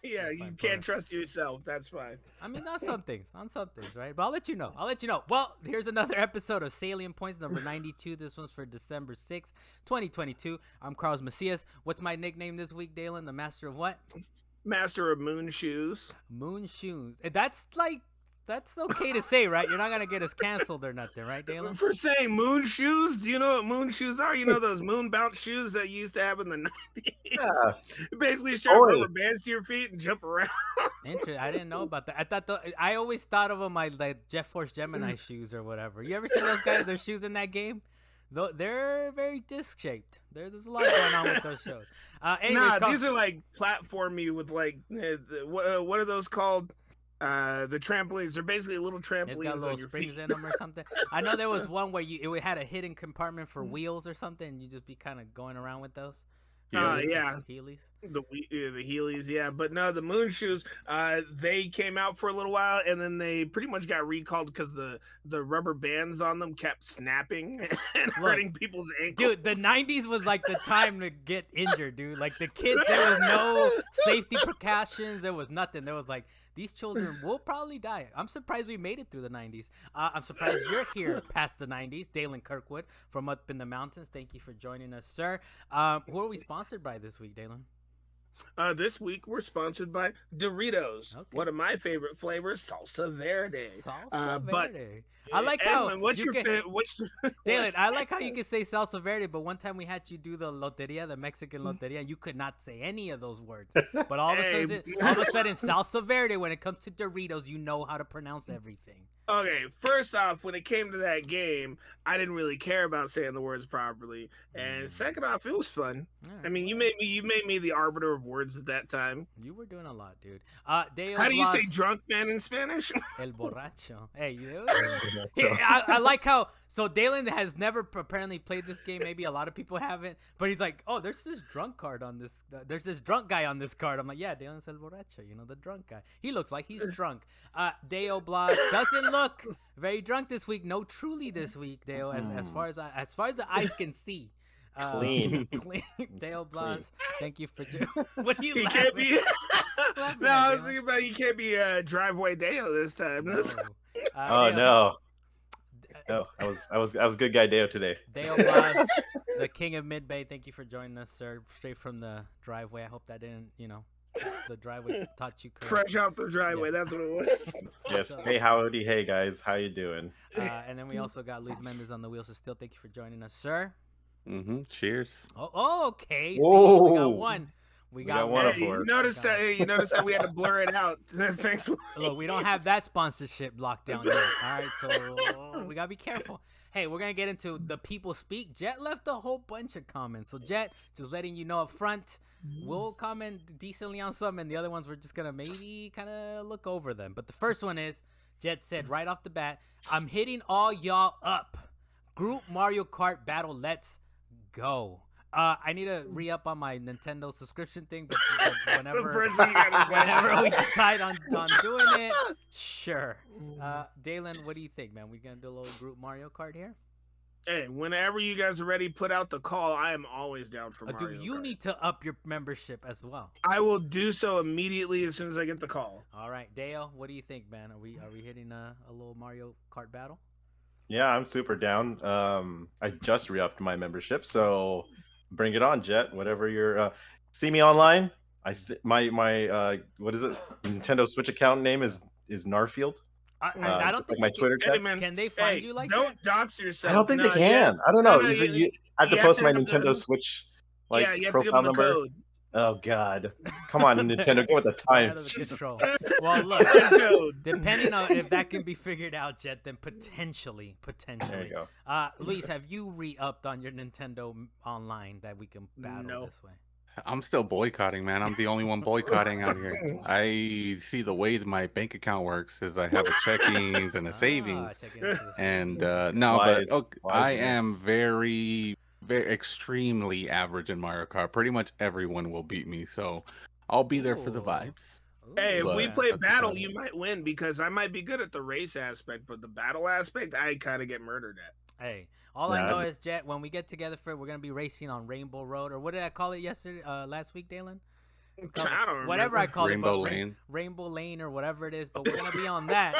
Yeah, you can't trust yourself. That's fine. I mean, on some things, right? But I'll let you know. Well, here's another episode of Salient Points, number 92. This one's for December 6th, 2022. I'm Carlos Macias. What's my nickname this week, Dalan? The master of what? Master of moon shoes. Moon shoes. That's okay to say, right? You're not going to get us canceled or nothing, right, Dalan? For saying moon shoes, do you know what moon shoes are? You know those moon bounce shoes that you used to have in the 90s? Yeah. Basically strap rubber bands to your feet and jump around. Interesting. I didn't know about that. I always thought of them like Jet Force Gemini shoes or whatever. You ever seen those guys, their shoes in that game? They're very disc shaped. There's a lot going on with those shows. These are like platformy with like, what are those called? The trampolines. They're basically little trampolines. It's got little springs in them or something. I know there was one where it had a hidden compartment for wheels or something, and you just be kind of going around with those. Yeah. Heelys. The Heelys, yeah. But no, the moon shoes, they came out for a little while, and then they pretty much got recalled because the rubber bands on them kept snapping and hurting people's ankles. Dude, the 90s was like the time to get injured, dude. Like the kids, there was no safety precautions. There was nothing. There was like, these children will probably die. I'm surprised we made it through the 90s. I'm surprised you're here past the 90s. Dalan Kirkwood from up in the mountains. Thank you for joining us, sir. Who are we sponsored by this week, Dalan? This week we're sponsored by Doritos. Okay. One of my favorite flavors, salsa verde. Salsa verde. I like how Dalan, I like how you can say salsa verde, but one time we had you do the loteria, the Mexican loteria, you could not say any of those words. But all of a sudden, salsa verde, when it comes to Doritos, you know how to pronounce everything. Okay, first off, when it came to that game, I didn't really care about saying the words properly, and second off, it was fun. Right. I mean, you made me the arbiter of words at that time. You were doing a lot, dude. How do you say drunk man in Spanish? El borracho. Hey, I like how. So Dalan has never apparently played this game. Maybe a lot of people haven't, but he's like, oh, there's this drunk card on this. There's this drunk guy on this card. I'm like, yeah, Dalan's el borracho. The drunk guy. He looks like he's drunk. Deo Blas doesn't look very drunk this week. No, truly this week, Deo. As far as the eyes can see. Clean. Dale Blas, thank you for what are you laughing? Can't be no, I was thinking about you can't be driveway Dale this time. Oh no. No, I was good guy Dale today. Dale Blas, the king of Mid Bay, thank you for joining us, sir. Straight from the driveway. I hope that didn't, the driveway taught you correct. Fresh out the driveway, that's what it was. Yes. Hey, howdy, hey guys, how you doing? And then we also got Luis Mendez on the wheels, so still thank you for joining us, sir. Cheers. Oh, okay. Whoa. See, we got one. We got one. Hey, you noticed that we had to blur it out. Thanks. Look, we don't have that sponsorship locked down yet. All right, so we gotta be careful. Hey, we're gonna get into the people speak. Jet left a whole bunch of comments. So Jet, just letting you know up front, we'll comment decently on some, and the other ones we're just gonna maybe kind of look over them. But the first one is, Jet said right off the bat, I'm hitting all y'all up. Group Mario Kart battle, let's go. I need to re-up on my Nintendo subscription thing, but whenever we decide on doing it, sure. Dalan, what do you think, man? We gonna do a little group Mario Kart here? Hey, whenever you guys are ready, put out the call. I am always down for Mario Kart. You need to up your membership as well. I will do so immediately as soon as I get the call. All right, Dale, what do you think, man? Are we hitting a little Mario Kart battle? Yeah, I'm super down. I just re-upped my membership, so bring it on, Jet. Whatever you're see me online. My what is it? Nintendo Switch account name is Narfield. I don't think my Twitter tag. Can they find you like don't dox yourself. I don't think they can. I don't know. I have to post my Nintendo Switch profile number. Code. Oh God! Come on, Nintendo, go with the times. Well, look, depending on if that can be figured out, Jet, then potentially. There you go. Luis, have you re-upped on your Nintendo Online that we can battle this way? I'm still boycotting, man. I'm the only one boycotting out here. I see the way that my bank account works is I have a checkings and a savings, and I am very extremely average in Mario Kart. Pretty much everyone will beat me, so I'll be there for the vibes. Hey, if we play battle, you might win because I might be good at the race aspect, but the battle aspect, I kind of get murdered at. Hey, I know is, Jet, when we get together for it, we're gonna be racing on Rainbow Road, or what did I call it last week, Dalan? I don't whatever I call Rainbow it, Lane. Rainbow Lane or whatever it is. But we're gonna be on that,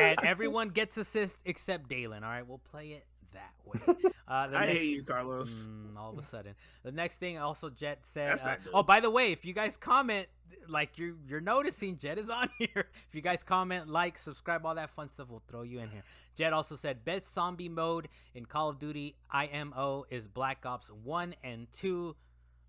and everyone gets assist except Dalan. All right, we'll play it that way. I hate you, Carlos. All of a sudden, the next thing also Jet said. Oh, by the way, if you guys comment, like you're noticing, Jet is on here. If you guys comment, like, subscribe, all that fun stuff, we'll throw you in here. Jet also said best zombie mode in Call of Duty IMO is Black Ops 1 and 2.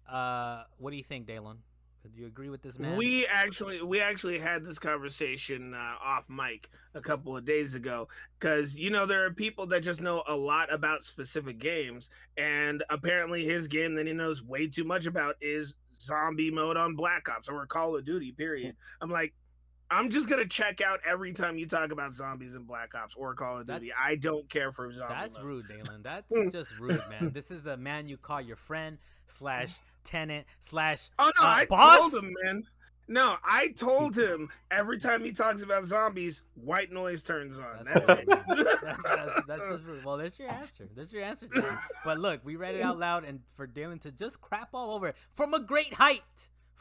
What do you think, Dalan? Do you agree with this man? We actually had this conversation off mic a couple of days ago, because there are people that just know a lot about specific games, and apparently his game that he knows way too much about is zombie mode on Black Ops or Call of Duty, period. I'm like, I'm just gonna check out every time you talk about zombies in Black Ops or Call of Duty. I don't care for zombie That's mode. rude, Dalan. That's just rude, man. This is a man you call your friend / tenant / oh no, I boss? told him, man. No, I told him every time he talks about zombies, white noise turns on. That's it. That's just rude. Well, there's your answer. Dalan. But look, we read it out loud, and for Dalan to just crap all over it from a great height.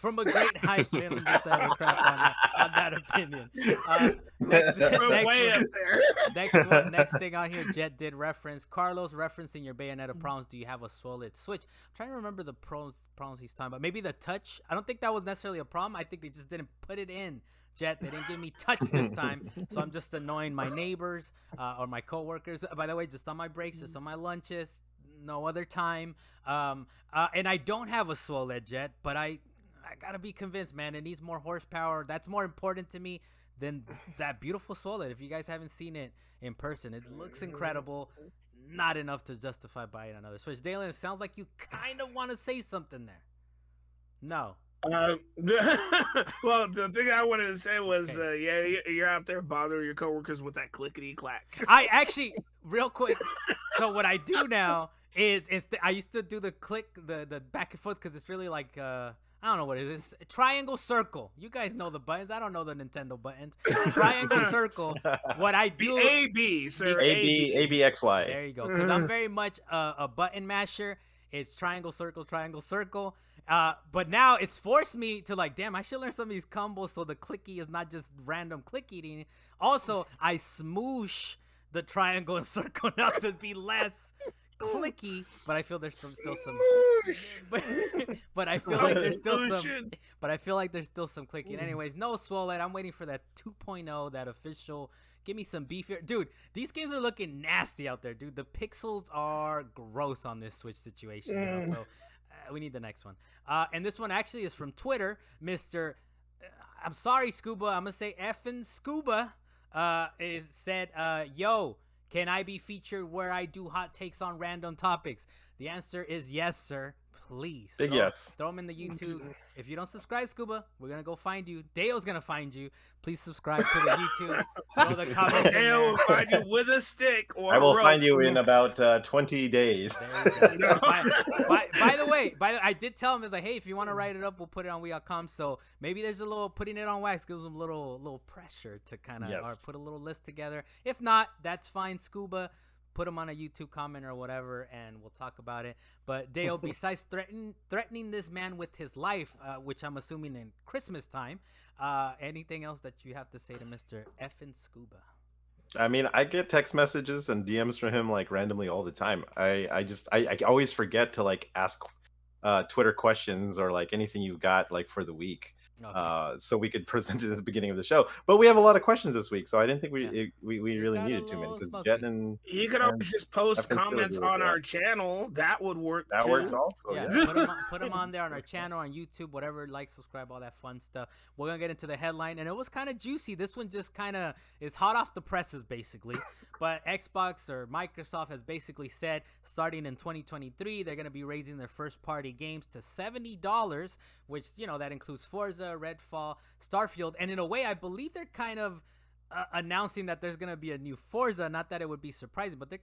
Dalan just had to crap on that opinion. Next thing on here, Jet did reference Carlos referencing your Bayonetta problems. Do you have a swollen Switch? I'm trying to remember the problems he's talking about. Maybe the touch. I don't think that was necessarily a problem. I think they just didn't put it in. Jet, they didn't give me touch this time, so I'm just annoying my neighbors or my coworkers. By the way, just on my breaks, just on my lunches, no other time. And I don't have a swollen Jet, but I gotta be convinced, man. It needs more horsepower. That's more important to me than that beautiful Swollen. If you guys haven't seen it in person, it looks incredible. Not enough to justify buying another Switch. Dalan, it sounds like you kind of want to say something there. No. Well, the thing I wanted to say was, you're out there bothering your coworkers with that clickety clack. I actually, real quick. So what I do now is I used to do the click, the back and forth, because it's really like I don't know what it is. It's triangle circle. You guys know the buttons. I don't know the Nintendo buttons. Triangle circle. What I do. AB, sir. ABXY. There you go. Because I'm very much a button masher. It's triangle circle. But now it's forced me to damn, I should learn some of these combos so the clicky is not just random click eating. Also, I smoosh the triangle and circle now to be less clicky, but I feel there's still some but I feel like there's still some clicking. Anyways, no swollen. I'm waiting for that 2.0, that official. Give me some beef here. Dude, these games are looking nasty out there, dude. The pixels are gross on this Switch situation. So we need the next one. And this one actually is from Twitter. Mr. I'm sorry, Scuba. I'm going to say effing Scuba said, yo, can I be featured where I do hot takes on random topics? The answer is yes, sir. Please. Yes. Throw them in the YouTube. If you don't subscribe, Scuba, we're going to go find you. Dale's going to find you. Please subscribe to the YouTube. Throw the comments in Dale will find you with a stick or I will a rope. find you in about 20 days. There you go. By the way, I did tell him, it's like, hey, if you want to write it up, we'll put it on We.com. So maybe there's a little, putting it on wax gives them a little pressure to kind of or put a little list together. If not, that's fine, Scuba. Put them on a YouTube comment or whatever, and we'll talk about it. But Dale, besides threatening this man with his life, which I'm assuming in Christmas time, anything else that you have to say to Mr. Effin Scuba? I mean, I get text messages and DMs from him randomly all the time. I always forget to ask Twitter questions or anything you've got for the week. Okay. So we could present it at the beginning of the show, but we have a lot of questions this week, so I didn't think we really needed too many, because Jet and you could always just post comments on our channel. That would work. That works also. Yeah. Put them on there on our channel, on YouTube, whatever. Subscribe, all that fun stuff. We're gonna get into the headline, and it was kind of juicy. This one just kind of is hot off the presses, basically. But Xbox or Microsoft has basically said, starting in 2023, they're gonna be raising their first-party games to $70, which that includes Forza, Redfall, Starfield, and in a way I believe they're kind of announcing that there's gonna be a new Forza. Not that it would be surprising, but they're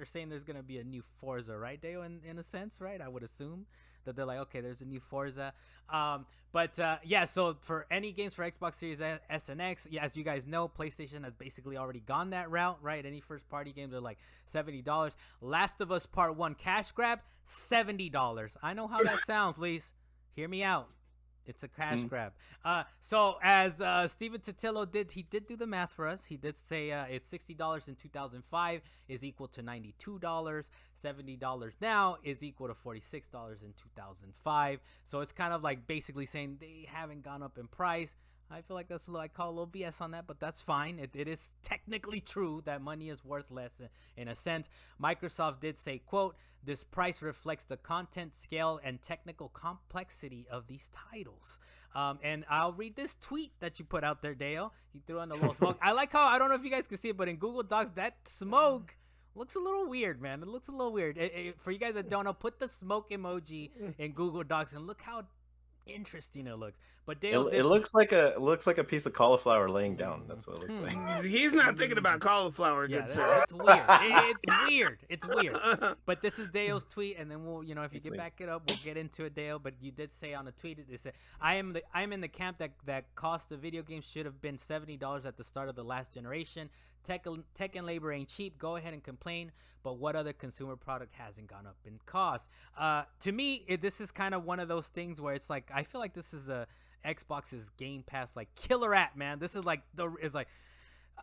saying there's gonna be a new Forza, right, Dale? In a sense, right? I would assume that they're like, okay, there's a new Forza. So for any games for Xbox Series S and X, as you guys know, PlayStation has basically already gone that route, right? Any first party games are $70. Last of Us Part 1 cash grab, $70. I know how that sounds, please. Hear me out. It's a cash grab. So as Steven Totillo did, he did do the math for us. He did say it's $60 in 2005 is equal to $92. $70 now is equal to $46 in 2005. So it's kind of like basically saying they haven't gone up in price. I feel like that's I call a little BS on that, but that's fine. It is technically true that money is worth less in a sense. Microsoft did say, quote, this price reflects the content, scale, and technical complexity of these titles. And I'll read this tweet that you put out there, Dale. He threw in a little smoke. I like how, I don't know if you guys can see it, but in Google Docs, that smoke looks a little weird, man. It looks a little weird. For you guys that don't know, put the smoke emoji in Google Docs and look how interesting it looks. But Dale, it looks like a piece of cauliflower laying down. That's what it looks like. He's not thinking about cauliflower, good sir. It's weird. It's weird. It's weird. But this is Dale's tweet, and then we'll, if you get back it up, we'll get into it, Dale. But you did say on the tweet, it said, I'm in the camp that cost of video games should have been $70 at the start of the last generation. Tech and labor ain't cheap. Go ahead and complain, but what other consumer product hasn't gone up in cost? To me, this is kind of one of those things where it's like, I feel like this is Xbox's Game Pass like killer app, man. This is like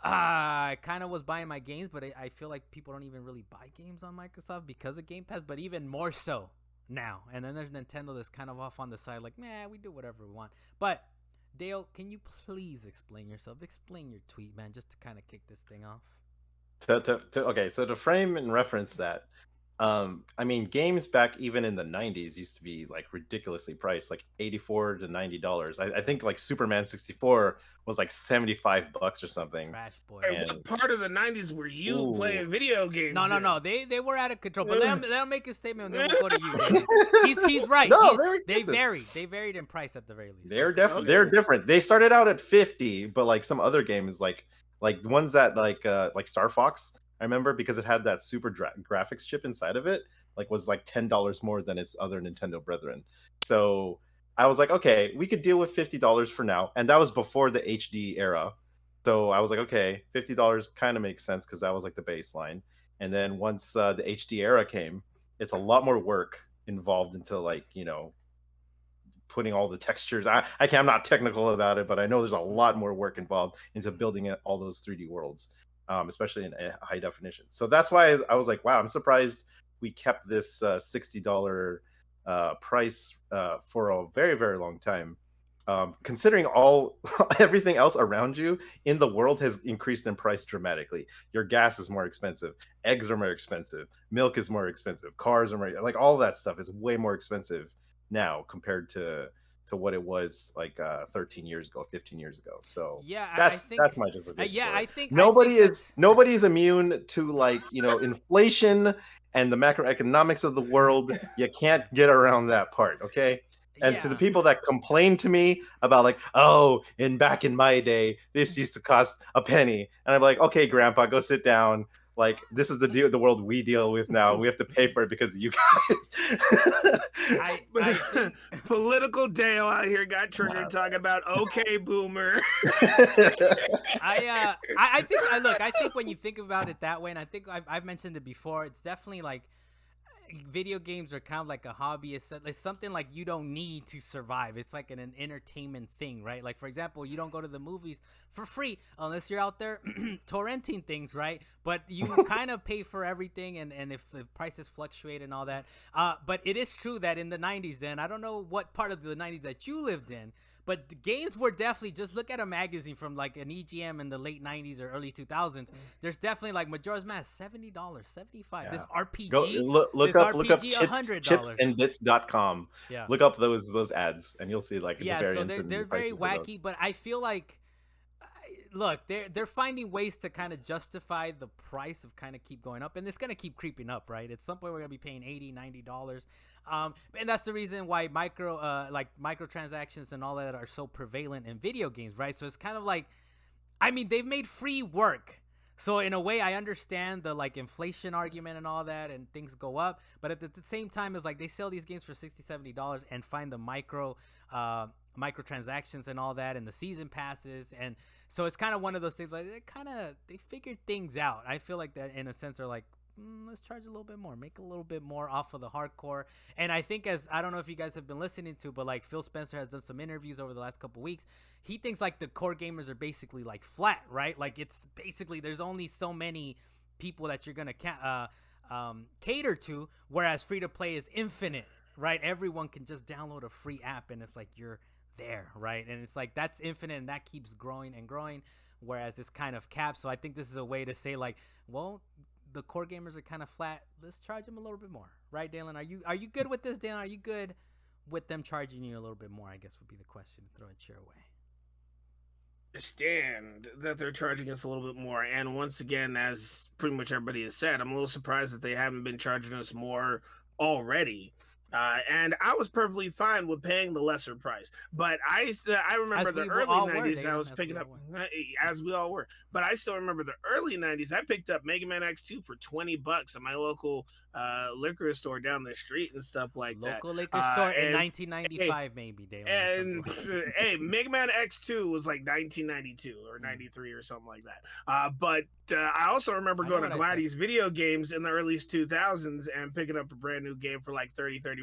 I kind of was buying my games, but I feel like people don't even really buy games on Microsoft because of Game Pass, but even more so now. And then there's Nintendo that's kind of off on the side, like, we do whatever we want. But Dale, can you please explain yourself? Explain your tweet, man, just to kind of kick this thing off. Okay, so to frame and reference that, I mean, games back even in the 90s used to be like ridiculously priced, like $84 to $90. I think like Superman 64 was like $75 or something. Trash boy. And what part of the 90s were you playing video games? No. They were out of control. But they'll make a statement and then we'll go to you. He's right. No, they varied. They varied in price at the very least. They're definitely they're different. They started out at 50, but like some other games like the ones that like Star Fox, I remember, because it had that super graphics chip inside of it, like was like $10 more than its other Nintendo brethren. So I was like, okay, we could deal with $50 for now. And that was before the HD era. So I was like, okay, $50 kind of makes sense because that was like the baseline. And then once the HD era came, it's a lot more work involved into like, putting all the textures. I'm not technical about it, but I know there's a lot more work involved into building all those 3D worlds. Especially in high definition. So that's why I was like, wow, I'm surprised we kept this $60 price for a very, very long time. Considering everything else around you in the world has increased in price dramatically. Your gas is more expensive. Eggs are more expensive. Milk is more expensive. Cars are more, like all that stuff is way more expensive now compared to what it was like 13 years ago, 15 years ago. So that's my justification. I think nobody's immune to like inflation and the macroeconomics of the world. You can't get around that part, okay? And to the people that complain to me about like, back in my day, this used to cost a penny, and I'm like, okay, Grandpa, go sit down. Like, this is the world we deal with now. We have to pay for it because of you guys. Political Dale out here got triggered talking about okay, boomer. I think when you think about it that way, and I think I've mentioned it before, it's definitely like video games are kind of like a hobby. It's something like you don't need to survive. It's like an entertainment thing, right? Like, for example, you don't go to the movies for free unless you're out there torrenting things, right? But you kind of pay for everything, and if the prices fluctuate and all that. But it is true that in the 90s, then, I don't know what part of the 90s that you lived in, but the games were definitely, just look at a magazine from like an EGM in the late 90s or early 2000s. There's definitely like Majora's Mask, $70, $75. This RPG, look up chipsandbits.com. Yeah. Look up those ads and you'll see like the variants. So they're very wacky, but I feel like, look, they're finding ways to kind of justify the price of kind of keep going up, and it's going to keep creeping up, right? At some point we're going to be paying $80-$90. And that's the reason why microtransactions and all that are so prevalent in video games, right? So it's kind of like, I mean, they've made free work. So in a way, I understand the like inflation argument and all that, and things go up. But at the same time, it's like they sell these games for $60-$70 and find the microtransactions and all that, and the season passes, and so it's kind of one of those things like they figured things out. I feel like that in a sense are like let's charge a little bit more, make a little bit more off of the hardcore. And I think, as I don't know if you guys have been listening to, but like Phil Spencer has done some interviews over the last couple weeks. He thinks like the core gamers are basically like flat, right? Like it's basically there's only so many people that you're gonna cater to, whereas free to play is infinite, right? Everyone can just download a free app and it's like you're there, right? And it's like that's infinite and that keeps growing and growing, whereas it's kind of capped. So I think this is a way to say like, well, the core gamers are kind of flat, let's charge them a little bit more, right? Dalan, are you good with this? Dalan, are you good with them charging you a little bit more? I guess would be the question to throw it your way. Understand that they're charging us a little bit more, and once again, as pretty much everybody has said, I'm a little surprised that they haven't been charging us more already. And I was perfectly fine with paying the lesser price, but I remember the early 90s. I was picking up, as we all were, but I still remember the early 90s. I picked up Mega Man X2 for $20 at my local liquor store down the street and stuff like that. Local liquor store in 1995, maybe, Dalan. And hey, Mega Man X2 was like 1992 or 93 or something like that. But I also remember going to Gladys Video Games in the early 2000s and picking up a brand new game for like $30-$35.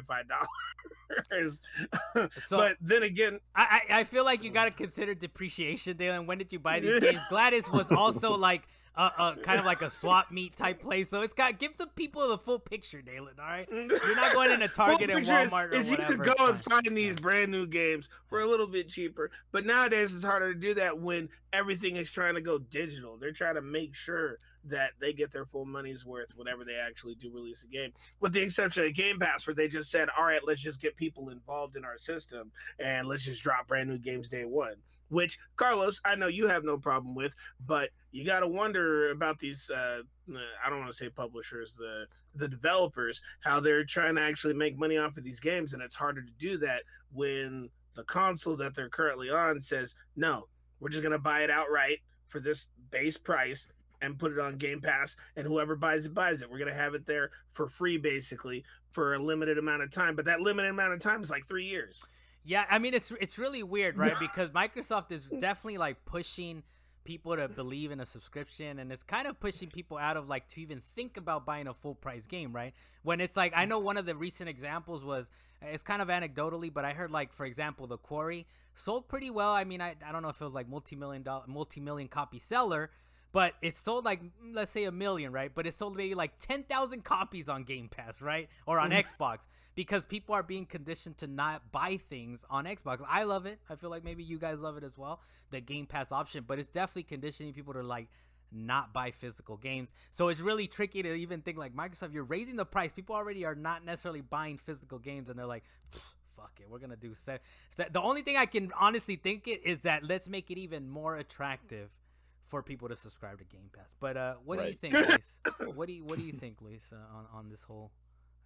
So, but then again, I feel like you got to consider depreciation, Dalan. When did you buy these games? Gladys was also like kind of like a swap meet type place, so it's got give the people the full picture, Dalan. All right, you're not going into Target and Walmart or whatever. You could go and find these brand new games for a little bit cheaper, but nowadays it's harder to do that when everything is trying to go digital. They're trying to make sure that they get their full money's worth whenever they actually do release a game, with the exception of Game Pass, where they just said, all right, let's just get people involved in our system and let's just drop brand new games day one. Which, Carlos, I know you have no problem with, but you got to wonder about these, I don't want to say publishers, the developers, how they're trying to actually make money off of these games, and it's harder to do that when the console that they're currently on says, no, we're just going to buy it outright for this base price and put it on Game Pass, and whoever buys it, buys it. We're going to have it there for free, basically, for a limited amount of time, but that limited amount of time is like 3 years. Yeah, I mean, it's really weird, right? Because Microsoft is definitely like pushing people to believe in a subscription, and it's kind of pushing people out of like to even think about buying a full price game, right? When it's like, I know one of the recent examples was, it's kind of anecdotally, but I heard like, for example, The Quarry sold pretty well. I mean, I don't know if it was like multi-million copy seller, but it sold like, let's say 1 million, right? But it sold maybe like 10,000 copies on Game Pass, right? Or on Xbox, because people are being conditioned to not buy things on Xbox. I love it. I feel like maybe you guys love it as well, the Game Pass option, but it's definitely conditioning people to like not buy physical games. So it's really tricky to even think like, Microsoft, you're raising the price. People already are not necessarily buying physical games, and they're like, fuck it, we're gonna do the only thing I can honestly think is that let's make it even more attractive for people to subscribe to Game Pass. But what do you think, Luis? What do you think, Luis, on this whole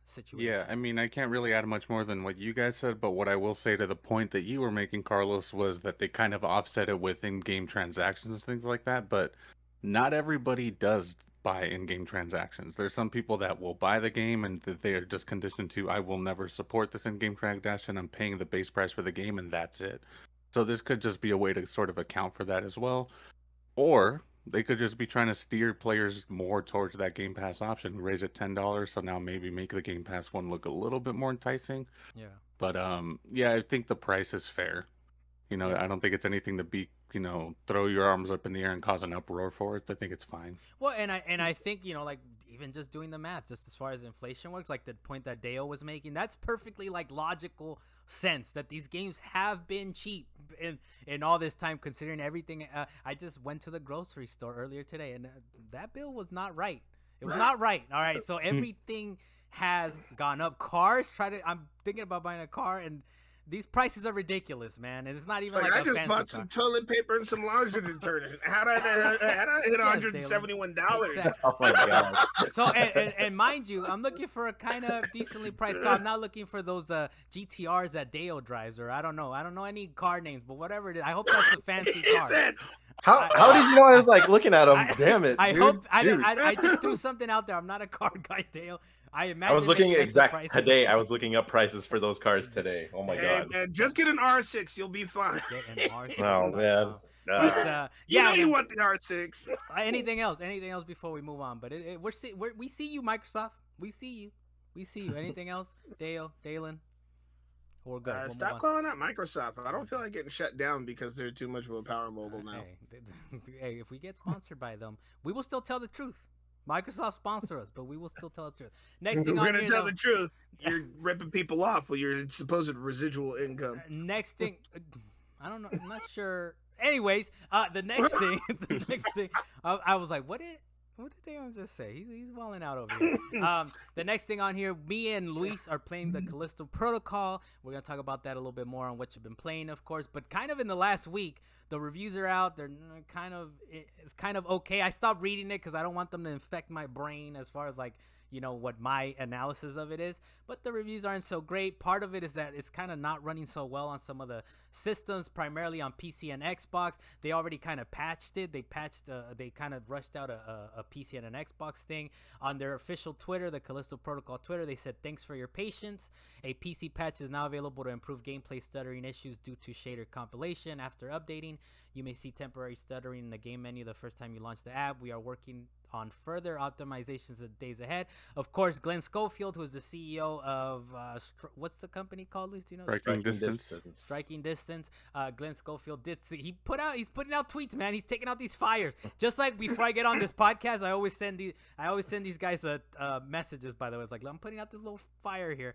situation? Yeah, I mean, I can't really add much more than what you guys said, but what I will say to the point that you were making, Carlos, was that they kind of offset it with in-game transactions and things like that, but not everybody does buy in-game transactions. There's some people that will buy the game and that they are just conditioned to, I will never support this in-game transaction, I'm paying the base price for the game, and that's it. So this could just be a way to sort of account for that as well. Or they could just be trying to steer players more towards that Game Pass option. Raise it $10, so now maybe make the Game Pass one look a little bit more enticing. Yeah. But yeah, I think the price is fair. You know, I don't think it's anything to be, you know, throw your arms up in the air and cause an uproar for it. I think it's fine. Well, and I think, you know, like even just doing the math, just as far as inflation works, like the point that Dale was making, that's perfectly like logical sense that these games have been cheap in all this time, considering everything. I just went to the grocery store earlier today, and that bill was not right. It was not right. All right, so everything has gone up. I'm thinking about buying a car, and these prices are ridiculous, man. And it's not even like I just bought some toilet paper and some laundry detergent. How'd I hit $171? Exactly. Oh my god! So and mind you, I'm looking for a kind of decently priced car. I'm not looking for those GTRs that Dale drives, or I don't know any car names, but whatever it is, I hope that's a fancy car. How did you know I was like looking at him? Damn it! I dude, hope I just threw something out there. I'm not a car guy, Dale. I was looking today. I was looking up prices for those cars today. Oh my god! Man, just get an R6, you'll be fine. Get an R6. Oh man. Yeah, you want the R6. Anything else before we move on? But we see you, Microsoft. We see you. Anything else, Dalan? We're good. Stop calling out Microsoft. I don't feel like getting shut down because they're too much of a power mogul now. Hey, if we get sponsored by them, we will still tell the truth. Microsoft sponsor us, but we will still tell the truth. Next thing we're gonna tell the truth. You're ripping people off with your supposed residual income. Next thing, I don't know. I'm not sure. Anyways, the next thing, I was like, what did Dalan just say? He's walling out over here. The next thing on here, me and Luis are playing the Callisto Protocol. We're gonna talk about that a little bit more on what you've been playing, of course. But kind of in the last week, the reviews are out. They're it's kind of okay. I stopped reading it because I don't want them to infect my brain as far as like, you know, what my analysis of it is. But the reviews aren't so great. Part of it is that it's kind of not running so well on some of the systems, primarily on PC and Xbox. They already kind of patched it. They kind of rushed out a PC and an Xbox thing. On their official Twitter, the Callisto Protocol Twitter, they said, thanks for your patience. A PC patch is now available to improve gameplay stuttering issues due to shader compilation. After updating, you may see temporary stuttering in the game menu the first time you launch the app. We are working on further optimizations in days ahead. Of course, Glenn Schofield, who is the CEO of what's the company called, Luis? Do you know? Striking Distance. Glenn Schofield he's putting out tweets, man. He's taking out these fires. Just like before I get on this podcast, I always send these guys messages. By the way, it's like, I'm putting out this little fire here.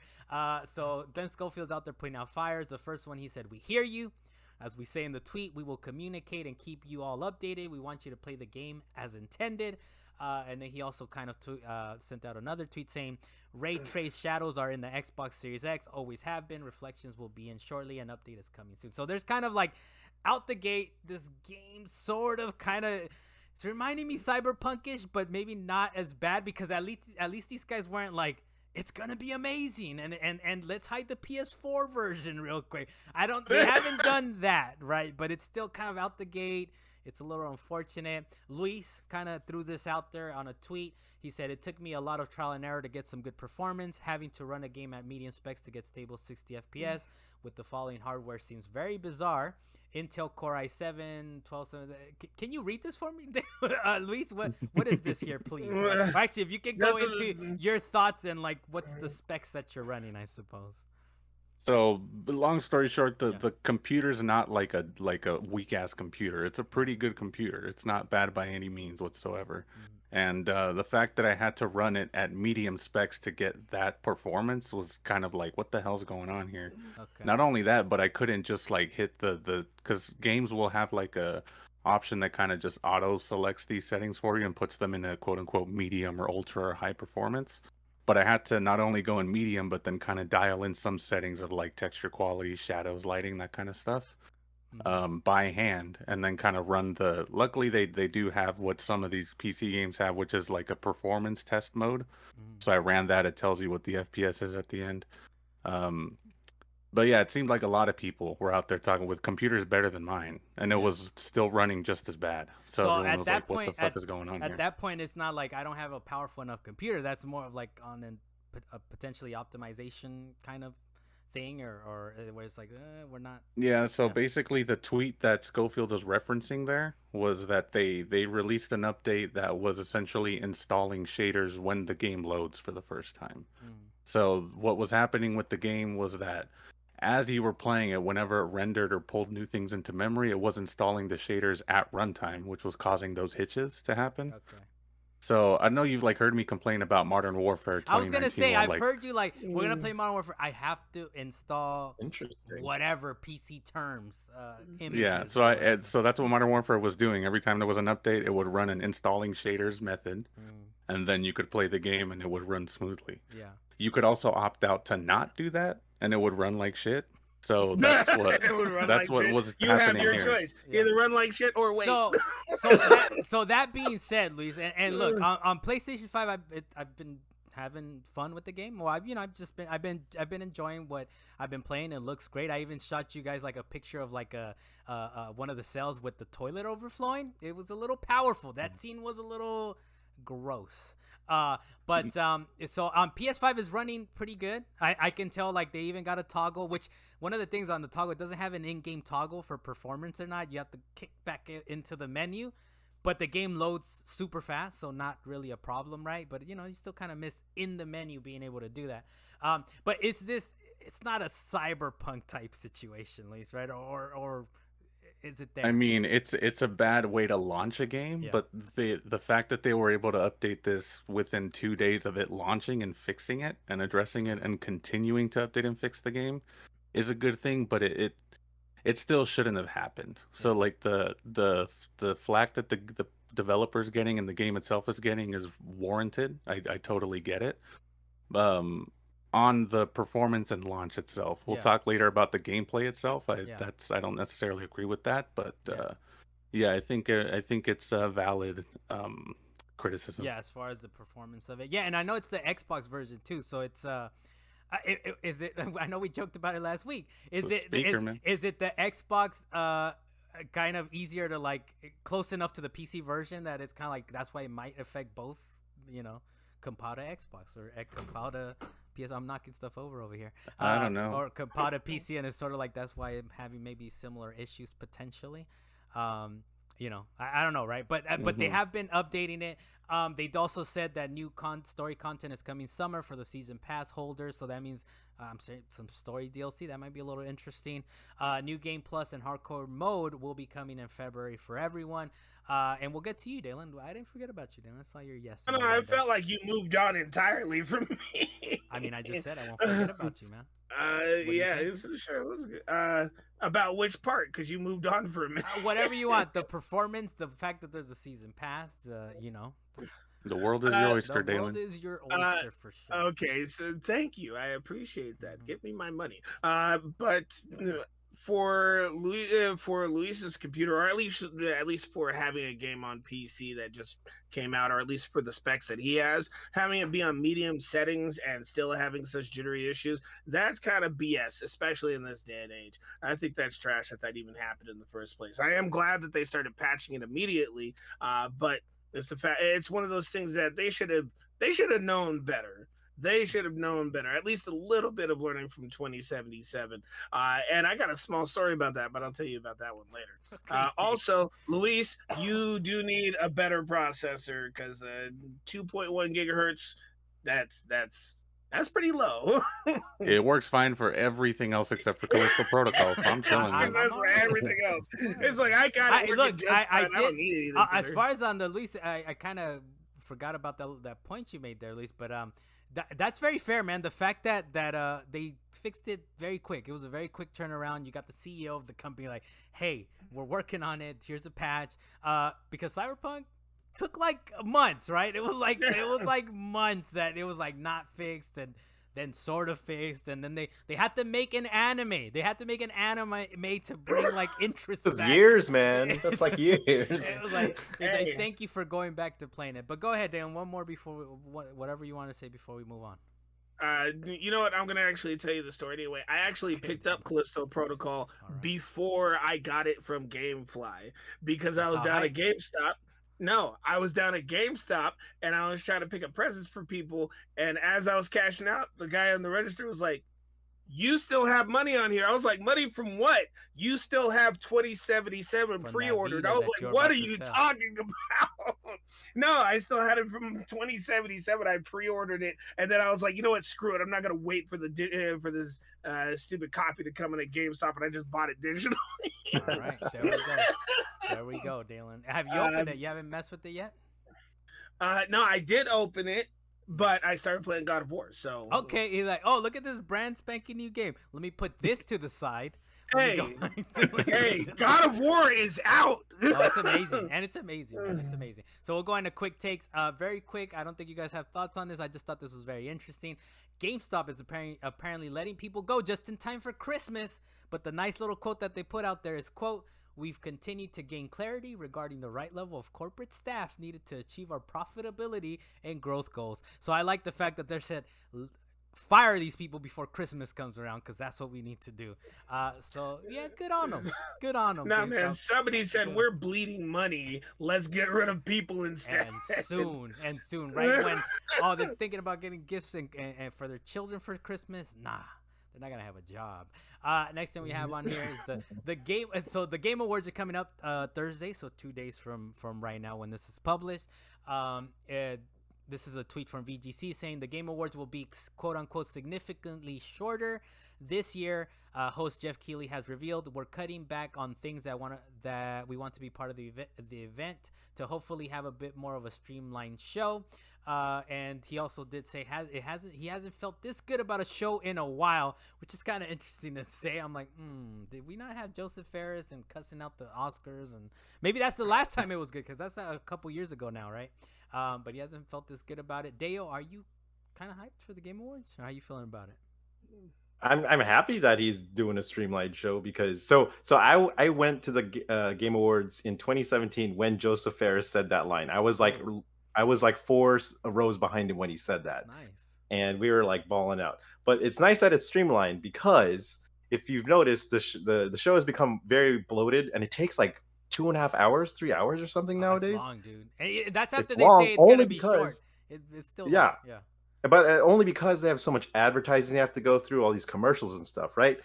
So Glenn Schofield's out there putting out fires. The first one, he said, "We hear you. As we say in the tweet, we will communicate and keep you all updated. We want you to play the game as intended." And then he also kind of sent out another tweet saying, "Ray trace shadows are in the Xbox Series X, always have been. Reflections will be in shortly. An update is coming soon." So there's kind of like out the gate, this game sort of kind of, it's reminding me Cyberpunk-ish, but maybe not as bad, because at least these guys weren't like, it's gonna be amazing and let's hide the PS4 version real quick. They haven't done that, right? But it's still kind of out the gate. It's a little unfortunate. Luis kind of threw this out there on a tweet. He said, "It took me a lot of trial and error to get some good performance. Having to run a game at medium specs to get stable 60 FPS with the following hardware seems very bizarre. Intel Core i7, 1270. Can you read this for me, Luis? What is this here, please? Actually, if you can go into your thoughts and like what's the specs that you're running, I suppose." So, long story short, the computer's not like a weak ass computer. It's a pretty good computer. It's not bad by any means whatsoever. And the fact that I had to run it at medium specs to get that performance was kind of like, what the hell's going on here? Okay. Not only that, but I couldn't just like hit because games will have like a option that kind of just auto selects these settings for you and puts them in a quote unquote medium or ultra or high performance. But I had to not only go in medium, but then kind of dial in some settings of like texture quality, shadows, lighting, that kind of stuff by hand, and then kind of run luckily they do have what some of these PC games have, which is like a performance test mode. So I ran that. It tells you what the FPS is at the end. But yeah, it seemed like a lot of people were out there talking with computers better than mine, and it was still running just as bad. So everyone was like, what the fuck is going on here? At that point, it's not like I don't have a powerful enough computer. That's more of like on a potentially optimization kind of thing, or where it's like, we're not. Yeah, so basically the tweet that Schofield was referencing there was that they released an update that was essentially installing shaders when the game loads for the first time. So what was happening with the game was that as you were playing it, whenever it rendered or pulled new things into memory, it was installing the shaders at runtime, which was causing those hitches to happen. Okay. So I know you've like heard me complain about Modern Warfare 2019. I was gonna say, I've heard you like, we're gonna play Modern Warfare. I have to install whatever PC terms, images. Yeah, so that's what Modern Warfare was doing. Every time there was an update, it would run an installing shaders method, and then you could play the game and it would run smoothly. Yeah. You could also opt out to not do that, and it would run like shit. So that's what was you happening have your here. choice. Either run like shit or wait. So that being said, Luis, and look, on PlayStation 5, I've been having fun with the game. Well, I've been enjoying what I've been playing. It looks great. I even shot you guys like a picture of like one of the cells with the toilet overflowing. It was a little powerful. That scene was a little Gross. But so PS5 is running pretty good. I can tell, like, they even got a toggle, which one of the things on the toggle, it doesn't have an in-game toggle for performance or not. You have to kick back into the menu, but the game loads super fast, so not really a problem, right? But you still kind of miss in the menu being able to do that. But it's not a Cyberpunk type situation, at least, right? Or is it there? I mean, it's a bad way to launch a game, but the fact that they were able to update this within 2 days of it launching and fixing it and addressing it and continuing to update and fix the game is a good thing, but it still shouldn't have happened. So like the flack that the developer's getting and the game itself is getting is warranted. I totally get it. On the performance and launch itself, we'll talk later about the gameplay itself. I don't necessarily agree with that, but I think it's a valid criticism. Yeah, as far as the performance of it, and I know it's the Xbox version too, so it's is it? I know we joked about it last week. Is it the Xbox kind of easier to, like, close enough to the PC version that it's kind of like that's why it might affect both, compare Xbox or compare PS. I'm knocking stuff over here. I don't know. Or compare PC, and it's sort of like that's why I'm having maybe similar issues potentially. I don't know, right? But they have been updating it. They also said that new story content is coming summer for the season pass holders, so that means some story DLC that might be a little interesting. New game plus and hardcore mode will be coming in February for everyone. And we'll get to you, Dalan. I didn't forget about you, Dalan. I saw your yes. No, I felt like you moved on entirely from me. I mean, I just said I won't forget about you, man. Sure. About which part? Because you moved on for a minute. Whatever you want. The performance, the fact that there's a season pass, The world is your oyster, Dalan. The world is your oyster for sure. Okay, so thank you. I appreciate that. Give me my money. But for Luis's computer, or at least for having a game on PC that just came out, or at least for the specs that he has, having it be on medium settings and still having such jittery issues, that's kind of BS, especially in this day and age. I think that's trash that even happened in the first place. I am glad that they started patching it immediately, but it's one of those things that they should have known better. They should have known better, at least a little bit of learning from 2077. And I got a small story about that, but I'll tell you about that one later. Okay, also, Luis, you do need a better processor, because 2.1 gigahertz, that's pretty low. It works fine for everything else except for Callisto Protocol, so I'm chilling. For everything else. It's like, I got it. Look, I don't need anything. As far as on the Luis, I kind of forgot about that point you made there, Luis, but that's very fair, man. The fact that they fixed it very quick. It was a very quick turnaround. You got the CEO of the company like, hey, we're working on it. Here's a patch. Because Cyberpunk took like months, right? It was like months that it was like not fixed and then sort of fixed, and then they had to make an anime. They had to make an anime made to bring like interest. It's years, man. That's like years. It was like thank you for going back to playing it. But go ahead, Dan. One more before whatever you want to say before we move on. You know what? I'm gonna actually tell you the story anyway. I actually picked up Callisto Protocol before I got it from GameFly, because I was down at GameStop. No, I was down at GameStop and I was trying to pick up presents for people. And as I was cashing out, the guy on the register was like, "You still have money on here?" I was like, "Money from what?" "You still have 2077 pre-ordered." I was like, "What are you talking about?" No, I still had it from 2077. I pre-ordered it, and then I was like, "You know what? Screw it. I'm not gonna wait for this stupid copy to come in at GameStop," and I just bought it digitally. All right, there we go. There we go, Dalan. Have you opened it? You haven't messed with it yet? No, I did open it. But I started playing God of War, so... Okay, he's like, oh, look at this brand spanking new game. Let me put this to the side. Hey, God of War is out! Oh, it's amazing. And it's amazing, man. It's amazing. So we'll go into quick takes. Very quick. I don't think you guys have thoughts on this. I just thought this was very interesting. GameStop is apparently letting people go just in time for Christmas. But the nice little quote that they put out there is, quote, "We've continued to gain clarity regarding the right level of corporate staff needed to achieve our profitability and growth goals." So I like the fact that they said, fire these people before Christmas comes around, because that's what we need to do. So yeah, good on them. Good on them. Nah, man. Somebody said we're bleeding money. Let's get rid of people instead. And soon, right when they're thinking about getting gifts and for their children for Christmas. Nah, they're not gonna have a job. Next thing we have on here is the game. So the Game Awards are coming up Thursday, so 2 days from right now when this is published. This is a tweet from VGC saying the Game Awards will be quote unquote significantly shorter this year. Host Jeff Keighley has revealed we're cutting back on things that we want to be part of the event to hopefully have a bit more of a streamlined show. And he also did say he hasn't felt this good about a show in a while, which is kind of interesting to say. I'm like, did we not have Joseph Ferris and cussing out the Oscars? And maybe that's the last time it was good, because that's a couple years ago now, right? But he hasn't felt this good about it. Deo, are you kind of hyped for the Game Awards, or how are you feeling about it? I'm happy that he's doing a streamlined show, because I went to the Game Awards in 2017 when Joseph Ferris said that line. I was like 4 rows behind him when he said that. Nice. And we were like balling out. But it's nice that it's streamlined, because if you've noticed, the show has become very bloated, and it takes like 2.5 hours, 3 hours or something nowadays. That's long, dude. And that's after it's they long, say it's gonna be short. It's still long. Yeah. But only because they have so much advertising they have to go through, all these commercials and stuff, right?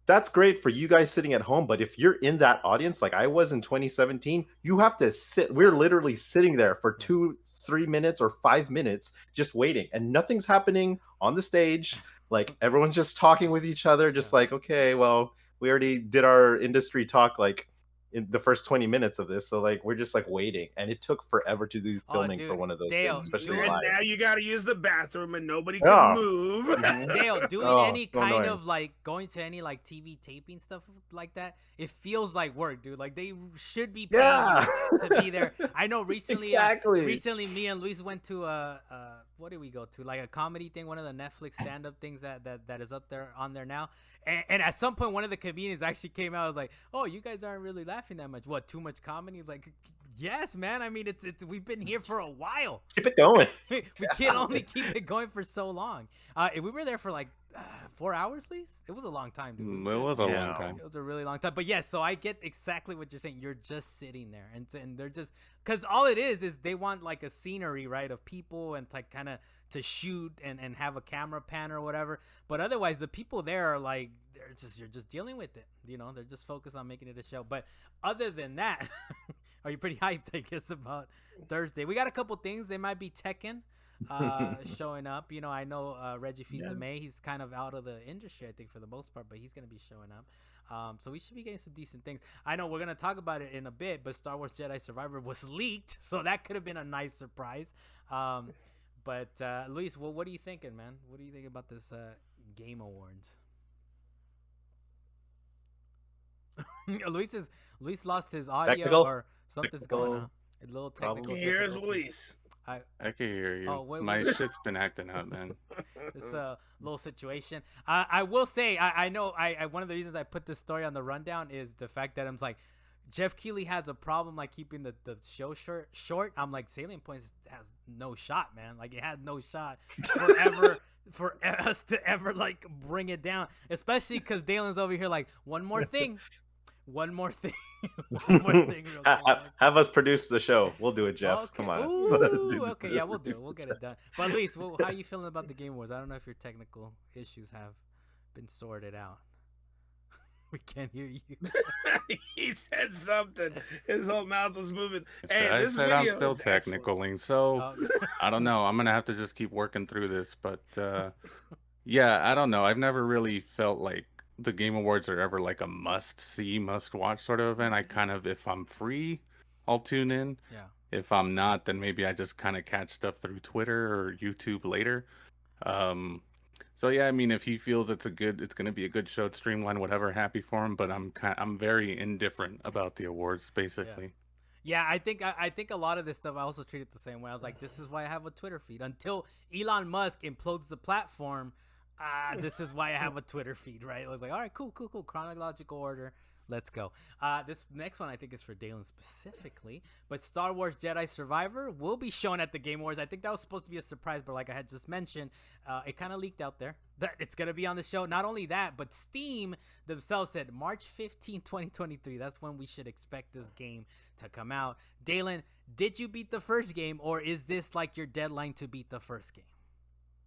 That's great for you guys sitting at home, but if you're in that audience like I was in 2017, you have to sit. We're literally sitting there for 2-3 minutes or 5 minutes just waiting, and nothing's happening on the stage. Like, everyone's just talking with each other, just like, okay, well, we already did our industry talk like in the first 20 minutes of this, so like we're just like waiting, and it took forever to do filming for one of those things, especially live. Now you got to use the bathroom and nobody can move. Dale, doing any kind of like going to any like TV taping stuff like that, it feels like work, dude. Like, they should be paying you to be there. I know recently recently me and Luis went to what did we go to, like a comedy thing, one of the Netflix stand-up things that is up there on there now. And at some point, one of the comedians actually came out. I was like, "Oh, you guys aren't really laughing that much. What? Too much comedy?" He's like, "Yes, man. I mean, it's we've been here for a while. Keep it going. we can only keep it going for so long. If we were there for like 4 hours, please. It was a long time, dude. It was a long time. It was a really long time. But yes, so I get exactly what you're saying. You're just sitting there, and they're just, because all it is they want like a scenery, right, of people, and like kind of to shoot and have a camera pan or whatever. But otherwise, the people there are like, you're just dealing with it. You know, they're just focused on making it a show. But other than that, are you pretty hyped, I guess, about Thursday? We got a couple things. They might be Tekken showing up. You know, I know Reggie Fils-Aimé, he's kind of out of the industry, I think, for the most part, but he's going to be showing up. So we should be getting some decent things. I know we're going to talk about it in a bit, but Star Wars Jedi Survivor was leaked, so that could have been a nice surprise. But Luis, what are you thinking, man? What do you think about this Game Awards? Luis lost his audio, technical? Or something's going on. A little technical. Here's Luis. I can hear you. My shit's been acting out, man. It's a little situation. I will say, I know one of the reasons I put this story on the rundown is the fact that I'm like, Jeff Keighley has a problem like keeping the show short. I'm like, Salient Points has no shot, man. Like, it had no shot for us to ever like bring it down, especially because Dalan's over here like, one more thing. One more thing. Have us produce the show. We'll do it, Jeff. Okay. Come on. Ooh, okay, yeah, we'll do it. We'll get it done. But Luis, how are you feeling about the Game Awards? I don't know if your technical issues have been sorted out. We can't hear you. He said something. His whole mouth was moving. I said I'm still technicaling, so I don't know. I'm gonna have to just keep working through this. But yeah, I don't know. I've never really felt like the Game Awards are ever like a must-see, must-watch sort of event. I kind of, if I'm free, I'll tune in. Yeah. If I'm not, then maybe I just kind of catch stuff through Twitter or YouTube later. So yeah, I mean, if he feels it's going to be a good show, streamline, whatever, happy for him. But I'm very indifferent about the awards, basically. Yeah, I think a lot of this stuff I also treat it the same way. I was like, this is why I have a Twitter feed. Until Elon Musk implodes the platform, this is why I have a Twitter feed, right? I was like, all right, cool. Chronological order. Let's go. This next one I think is for Dalan specifically, but Star Wars Jedi Survivor will be shown at the Game Awards. I think that was supposed to be a surprise, but like I had just mentioned, it kind of leaked out there that it's going to be on the show. Not only that, but Steam themselves said March 15, 2023. That's when we should expect this game to come out. Dalan, did you beat the first game, or is this like your deadline to beat the first game?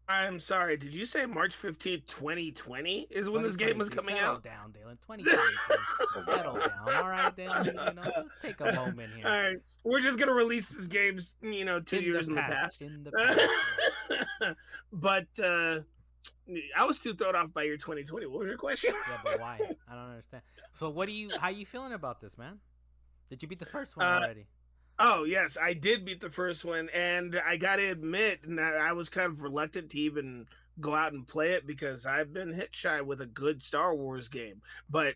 I'm sorry. Did you say March 15th, 2020 is when this game was coming out? Settle down, Dalan. 2023. Settle down. All right, Dalan. Just take a moment here. All right. We're just going to release this game, 2 years in the past. In the past. But I was too thrown off by your 2020. What was your question? Yeah, but why? I don't understand. So how you feeling about this, man? Did you beat the first one already? Oh, yes, I did beat the first one, and I got to admit, I was kind of reluctant to even go out and play it because I've been hit shy with a good Star Wars game. But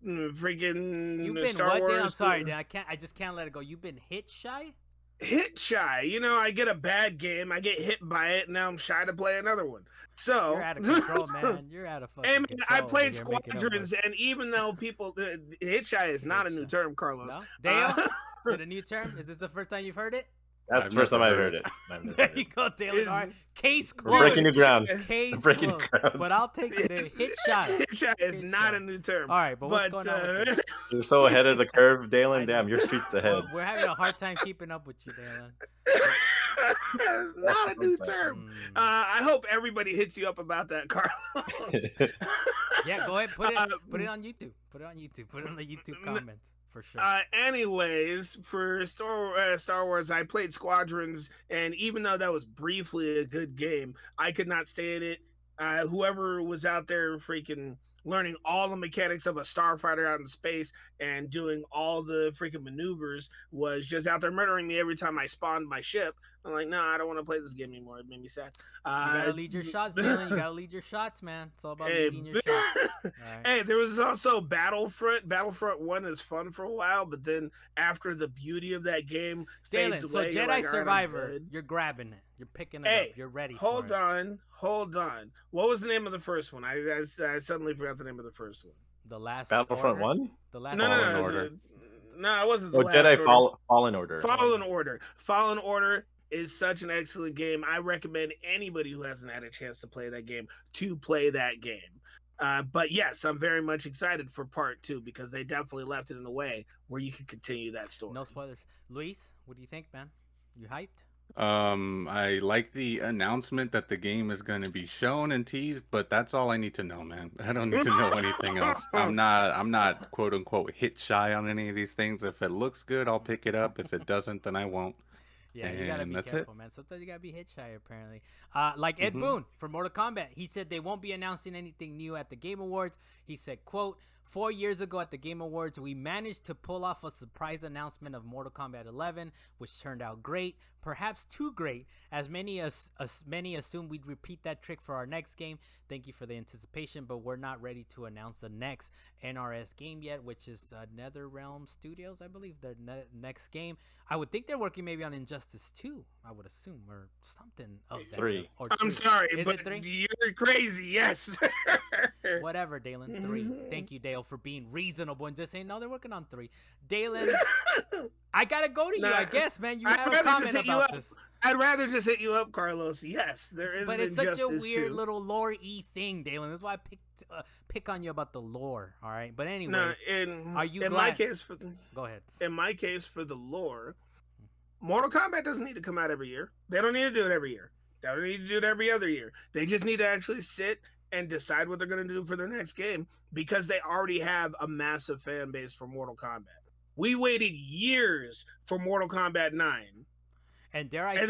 freaking You've been Star Wars, I'm sorry, Dan. I just can't let it go. You've been hit shy? Hit shy. I get a bad game, I get hit by it, and now I'm shy to play another one. So you're out of control, man. You're out of fucking control. I played Squadrons, and even though people hit shy is not a new term, Carlos. No? Dale, is it a new term? Is this the first time you've heard it? That's the first time I've heard it. There you go, Dalan. All right. Case closed. We're breaking new ground. Case breaking closed. ground. But I'll take it. Hit shot. Hit shot is not a new term. All right, but what's going on with this? You're so ahead of the curve, Dalan. Damn, your street's ahead. Well, we're having a hard time keeping up with you, Dalan. It's not a new term. I hope everybody hits you up about that, Carlos. Yeah, go ahead. Put it on YouTube. Put it on YouTube. Put it on the YouTube comments. For sure. Anyways, for Star Wars, I played Squadrons, and even though that was briefly a good game, I could not stay in it. Whoever was out there freaking learning all the mechanics of a starfighter out in space and doing all the freaking maneuvers was just out there murdering me every time I spawned my ship. I'm like, no, I don't want to play this game anymore. It made me sad. You gotta lead your shots, Dalan. You gotta lead your shots, man. It's all about leading your shots. Right. Hey, there was also Battlefront. Battlefront 1 is fun for a while, but then after the beauty of that game fades Dalan, away, so Jedi like, Survivor, you're grabbing it. You're picking it up. You're ready for it. Hold on. What was the name of the first one? I suddenly forgot the name of the first one. The Last Battlefront Order? 1? The Last No, Order. No, it wasn't the Last Jedi Order. Fallen Order. Fallen Order is such an excellent game. I recommend anybody who hasn't had a chance to play that game to play that game. But yes, I'm very much excited for part 2 because they definitely left it in a way where you can continue that story. No spoilers. Luis, what do you think, man? You hyped? I like the announcement that the game is going to be shown and teased, but that's all I need to know, man. I don't need to know anything else. I'm not quote unquote hit shy on any of these things. If it looks good, I'll pick it up. If it doesn't, then I won't. Yeah, you gotta be careful, man. Sometimes you gotta be hit shy, apparently. Like Ed Boon from Mortal Kombat, he said they won't be announcing anything new at the Game Awards. He said, quote, 4 years ago at the Game Awards, we managed to pull off a surprise announcement of Mortal Kombat 11, which turned out great, perhaps too great, as many assumed we'd repeat that trick for our next game. Thank you for the anticipation, but we're not ready to announce the next NRS game yet, which is NetherRealm Studios, I believe, their next game. I would think they're working maybe on Injustice 2, I would assume, or something of that. 3. Or I'm 2. sorry, Is but it 3? You're crazy, yes. Whatever, Dalan. 3. Thank you, Dale, for being reasonable and just saying, no, they're working on 3. Dalan, I gotta go to you, I guess, man. You have a comment about this. I'd rather just hit you up, Carlos. Yes, there is. But it's such a weird little lore-y thing, Dalan. That's why I pick on you about the lore. All right, but anyways, are you glad? My case go ahead. In my case, for the lore, Mortal Kombat doesn't need to come out every year. They don't need to do it every year. They don't need to do it every other year. They just need to actually sit and decide what they're going to do for their next game because they already have a massive fan base for Mortal Kombat. We waited years for Mortal Kombat 9. And dare I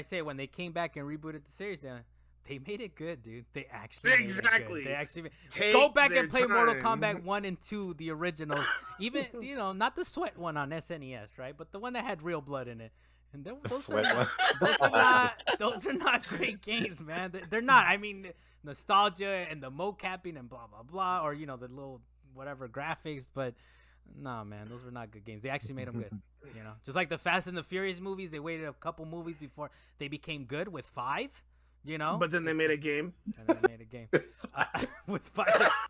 say, when they came back and rebooted the series, they made it good, dude. They actually made it good. They actually go back and play Mortal Kombat 1 and 2, the originals. Even, not the sweat one on SNES, right? But the one that had real blood in it. And those are not great games, man. They're not. I mean, nostalgia and the mocapping and blah, blah, blah. Or, the little whatever graphics. But, nah, man, those were not good games. They actually made them good. Just like the Fast and the Furious movies, they waited a couple movies before they became good with 5. You know, but then they made a game. And then they made a game.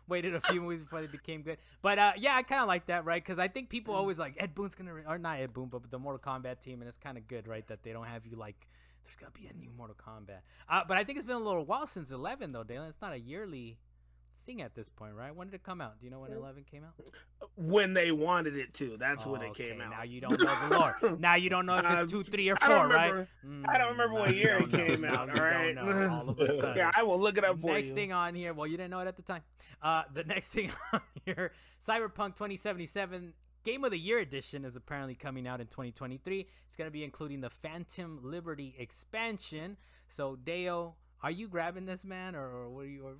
Waited a few movies before they became good. But yeah, I kind of like that, right? Because I think people always like Ed Boon's gonna, or not Ed Boon, but the Mortal Kombat team, and it's kind of good, right? That they don't have you like, there's gonna be a new Mortal Kombat. But I think it's been a little while since 11, though, Dalan. It's not a yearly thing at this point, right? When did it come out? Do you know when 11 came out? When they wanted it to. That's when it came out. Now you don't know the lore. Now you don't know if it's 2, 3, or 4, right? I don't remember what year it came out. All right. All of a sudden. Yeah, I will look it up for you. Next thing on here. Well, you didn't know it at the time. The next thing on here, Cyberpunk 2077 Game of the Year edition is apparently coming out in 2023. It's going to be including the Phantom Liberty expansion. So, Deo, are you grabbing this, man, or what are you? Or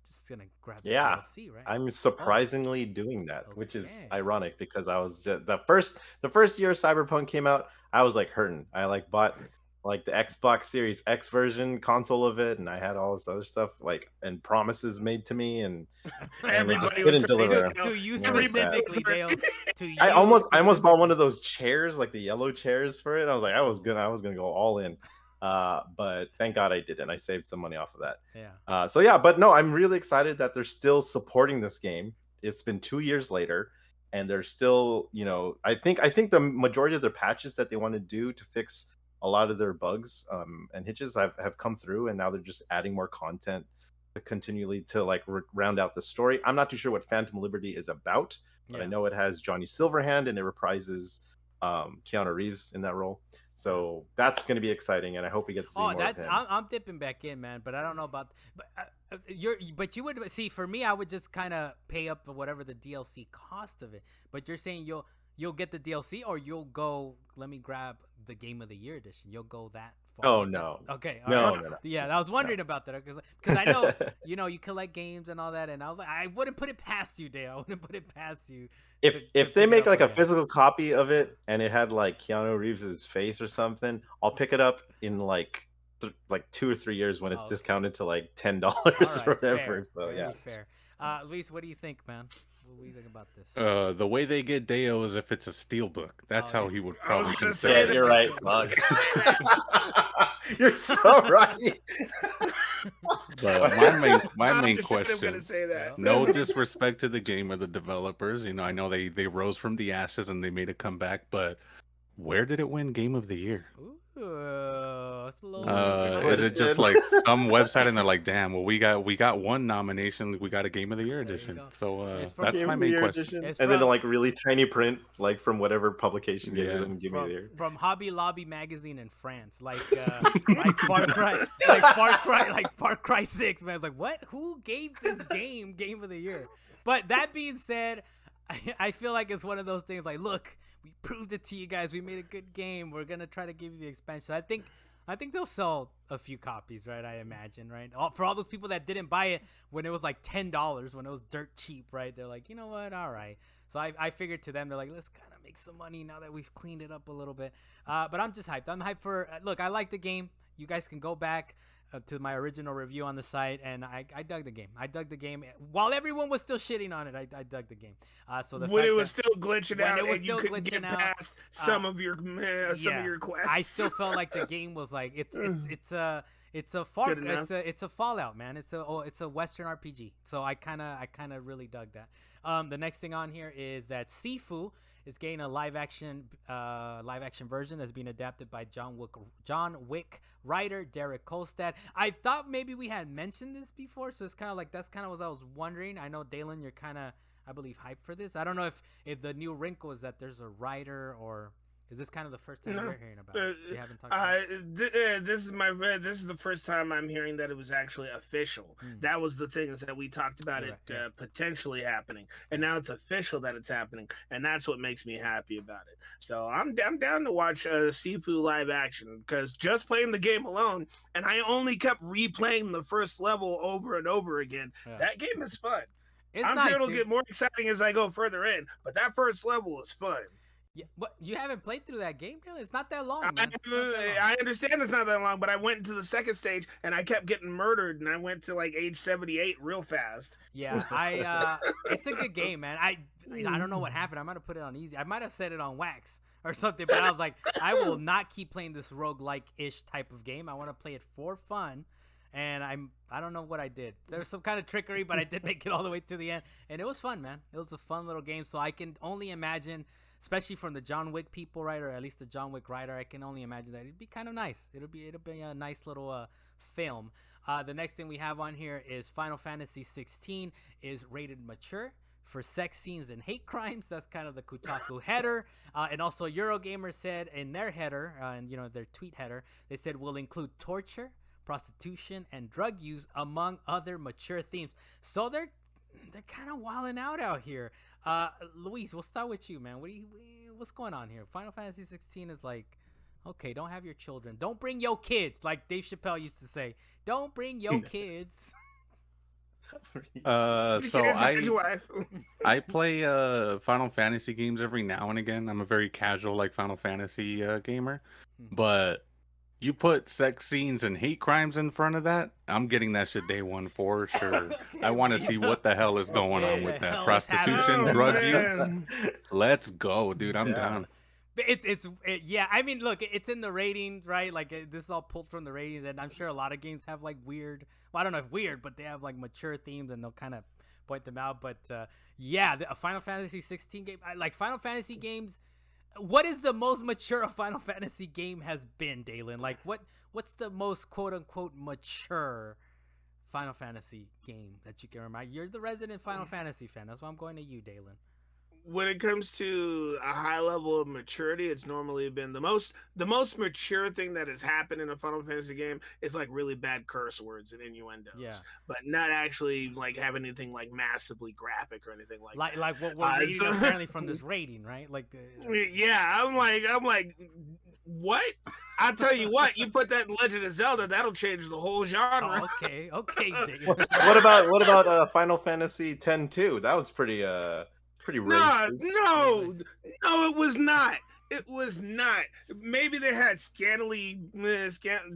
just gonna grab the DLC, right? I'm surprisingly doing that, which is ironic because I was just, the first year Cyberpunk came out, I was like hurting. I like bought like the Xbox Series X version console of it, and I had all this other stuff like and promises made to me, and everybody didn't deliver. To you specifically, Dale. I almost bought one of those chairs, like the yellow chairs for it. I was like, I was gonna go all in. But thank God I didn't. I saved some money off of that. Yeah. But no, I'm really excited that they're still supporting this game. It's been 2 years later, and they're still, I think the majority of their patches that they want to do to fix a lot of their bugs and hitches have come through, and now they're just adding more content to continually to like round out the story. I'm not too sure what Phantom Liberty is about, but I know it has Johnny Silverhand and it reprises Keanu Reeves in that role. So that's going to be exciting, and I hope we get to see more of him. I'm dipping back in, man, but I don't know about. But you would see, for me, I would just kind of pay up for whatever the DLC cost of it. But you're saying you'll get the DLC, or you'll go. Let me grab the Game of the Year edition. You'll go that far. Oh no. Okay. No. Yeah, I was wondering about that because I know you collect games and all that, and I was like, I wouldn't put it past you, Dale. I wouldn't put it past you. If they make like a physical copy of it and it had like Keanu Reeves' face or something, I'll pick it up in like 2 or 3 years when it's discounted to like $10 or whatever. Fair. Luis, what do you think, man? What do you think about this? The way they get Deo is if it's a steelbook. That's how he would probably consider it. You're right, Bug. You're so right. But my main question, no disrespect to the game or the developers. I know they rose from the ashes and they made a comeback, but where did it win Game of the Year? It's a little is it just like some website and they're like, damn, well we got one nomination, we got a Game of the Year edition. So that's my main question. And then like really tiny print, like from whatever publication gave them Game of the Year. From Hobby Lobby magazine in France, like Far Cry 6, man. It's like, what? Who gave this game Game of the Year? But that being said, I feel like it's one of those things like, look, we proved it to you guys. We made a good game. We're gonna try to give you the expansion. I think they'll sell a few copies, right? I imagine, right? For all those people that didn't buy it when it was like $10, when it was dirt cheap, right? They're like, you know what? All right. So I figured to them, they're like, let's kind of make some money now that we've cleaned it up a little bit. But I'm just hyped. I'm hyped for. Look, I like the game. You guys can go back to my original review on the site, and I dug the game. While everyone was still shitting on it. I dug the game. So when it was still glitching out, and you couldn't get past some of your quests. I still felt like the game was like it's a Fallout, man. It's a Western RPG. So I kind of really dug that. The next thing on here is that SIFU is getting a live action version that's being adapted by John Wick writer Derek Kolstad. I thought maybe we had mentioned this before, so it's kind of like that's kind of what I was wondering. I know, Dalan, you're kind of, I believe, hyped for this. I don't know if the new wrinkle is that there's a writer, or is this kind of the first time we're hearing about it? You haven't talked about it? This is the first time I'm hearing that it was actually official. That was the thing, is that we talked about potentially happening, and now it's official that it's happening, and that's what makes me happy about it. So I'm down to watch SIFU live action, because just playing the game alone, and I only kept replaying the first level over and over again. That game is fun. I'm sure it'll get more exciting as I go further in, but that first level is fun. Yeah, but you haven't played through that game, It's not that long. I understand it's not that long, but I went into the second stage and I kept getting murdered, and I went to like age 78 real fast. Yeah, it's a good game, man. I don't know what happened. I might have put it on easy. I might have set it on wax or something, but I was like, I will not keep playing this roguelike-ish type of game. I want to play it for fun. and I don't know what I did. There was some kind of trickery, but I did make it all the way to the end, and it was fun, man. It was a fun little game. So I can only imagine, especially from the John Wick people, right, or at least the John Wick writer, I can only imagine that it'd be kind of nice. It'll be a nice little film. The next thing we have on here is Final Fantasy XVI is rated mature for sex scenes and hate crimes. That's kind of the Kotaku header. And also Eurogamer said in their header, and their tweet header, they said will include torture, prostitution, and drug use among other mature themes. So they're kind of wilding out here. Luis, we'll start with you, man. What's going on here? Final Fantasy 16 is like, okay, don't have your children. Don't bring your kids, like Dave Chappelle used to say. Don't bring your kids. So I play Final Fantasy games every now and again. I'm a very casual Final Fantasy gamer, but you put sex scenes and hate crimes in front of that, I'm getting that shit day one for sure. Okay, I want to see what the hell is going on with that. Prostitution, drug use. Let's go, dude. I'm down. Yeah, I mean, look, it's in the ratings, right? Like, this is all pulled from the ratings, and I'm sure a lot of games have weird, well, I don't know if weird, but they have mature themes, and they'll kind of point them out. But yeah, a Final Fantasy 16 game, like Final Fantasy games, what is the most mature a Final Fantasy game has been, Dalan? Like, what's the most quote unquote mature Final Fantasy game that you can remember? You're the resident Final Fantasy fan, that's why I'm going to you, Dalan. When it comes to a high level of maturity, it's normally been the most mature thing that has happened in a Final Fantasy game is really bad curse words and innuendos. Yeah. But not actually have anything massively graphic or anything like that. Like what we're reading apparently from this rating, right? Yeah, I'm like, what? I'll tell you what, you put that in Legend of Zelda, that'll change the whole genre. Oh, okay. What about Final Fantasy X-2? That was pretty No, it was not. It was not. Maybe they had scantily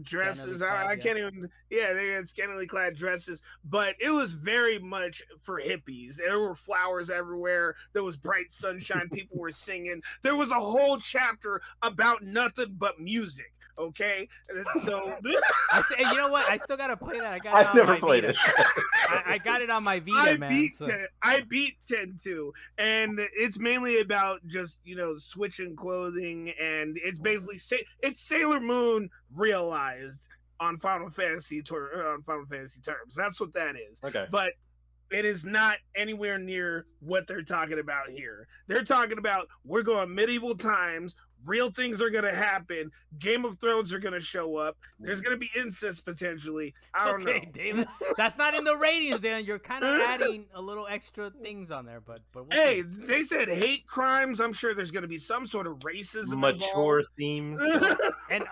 dresses. I can't even. Yeah, they had scantily clad dresses, but it was very much for hippies. There were flowers everywhere. There was bright sunshine. People were singing. There was a whole chapter about nothing but music. Okay, so you know what? I still gotta play that. I've never played it. I got it on my Vita, man. I beat 10-2, and it's mainly about just switching clothing, and it's basically it's Sailor Moon realized on Final Fantasy terms. That's what that is. Okay, but it is not anywhere near what they're talking about here. They're talking about we're going medieval times. Real things are going to happen. Game of Thrones are going to show up. There's going to be incest potentially. I don't know. Dalan, that's not in the ratings, Dan. You're kind of adding a little extra things on there, but we'll hey, they said hate crimes. I'm sure there's going to be some sort of racism mature involved. Themes and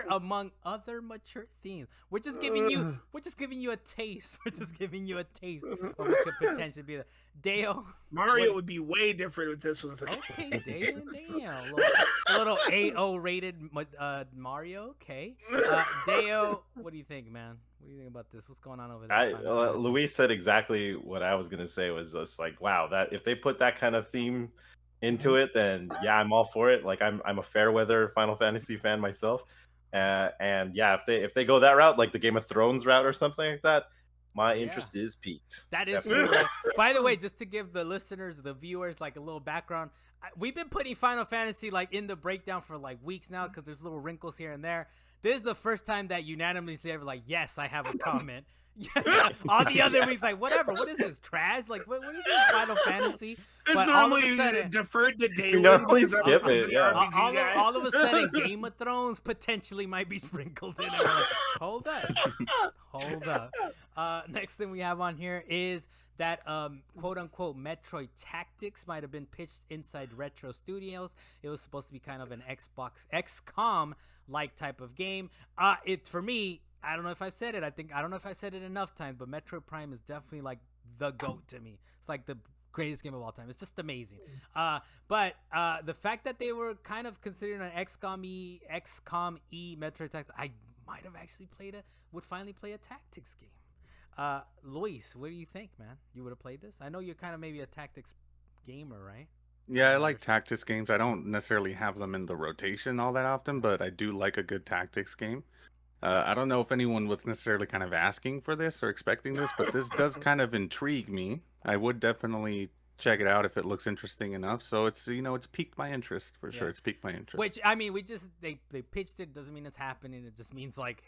among other mature themes. We're just giving you a taste. We're just giving you a taste of what could potentially be. Dale, Mario would be way different if this was the okay, Dalan, damn, a little AO rated Mario. Okay, Dale, what do you think, man? What do you think about this? What's going on over there? Luis said exactly what I was gonna say. Was just wow, that if they put that kind of theme into it, then yeah, I'm all for it. I'm a fair weather Final Fantasy fan myself, and yeah, if they go that route, like the Game of Thrones route or something like that. My interest is peaked. That is true. Right? By the way, just to give the listeners, the viewers, a little background, we've been putting Final Fantasy in the breakdown for weeks now because there's little wrinkles here and there. This is the first time that unanimously ever yes, I have a comment. All the other weeks, whatever. What is this trash? What is this Final Fantasy? It's but normally all of a sudden, deferred to day. Normally skip it. Yeah. All of a sudden, Game of Thrones potentially might be sprinkled in. And hold up. Next thing we have on here is that quote unquote Metroid Tactics might have been pitched inside Retro Studios. It was supposed to be kind of an XCOM like type of game. For me, I don't know if I've said it. I don't know if I said it enough times, but Metroid Prime is definitely the GOAT to me. It's the greatest game of all time. It's just amazing. But the fact that they were kind of considering an XCOM-y Metroid Tactics, I might have actually would finally play a tactics game. Luis, what do you think, man? You would have played this? I know you're kind of maybe a tactics gamer, right? Yeah, I like tactics games. I don't necessarily have them in the rotation all that often, but I do like a good tactics game. I don't know if anyone was necessarily kind of asking for this or expecting this, but this does kind of intrigue me. I would definitely check it out if it looks interesting enough. So it's it's piqued my interest for sure. It's piqued my interest. Which I mean, they pitched it, doesn't mean it's happening. It just means like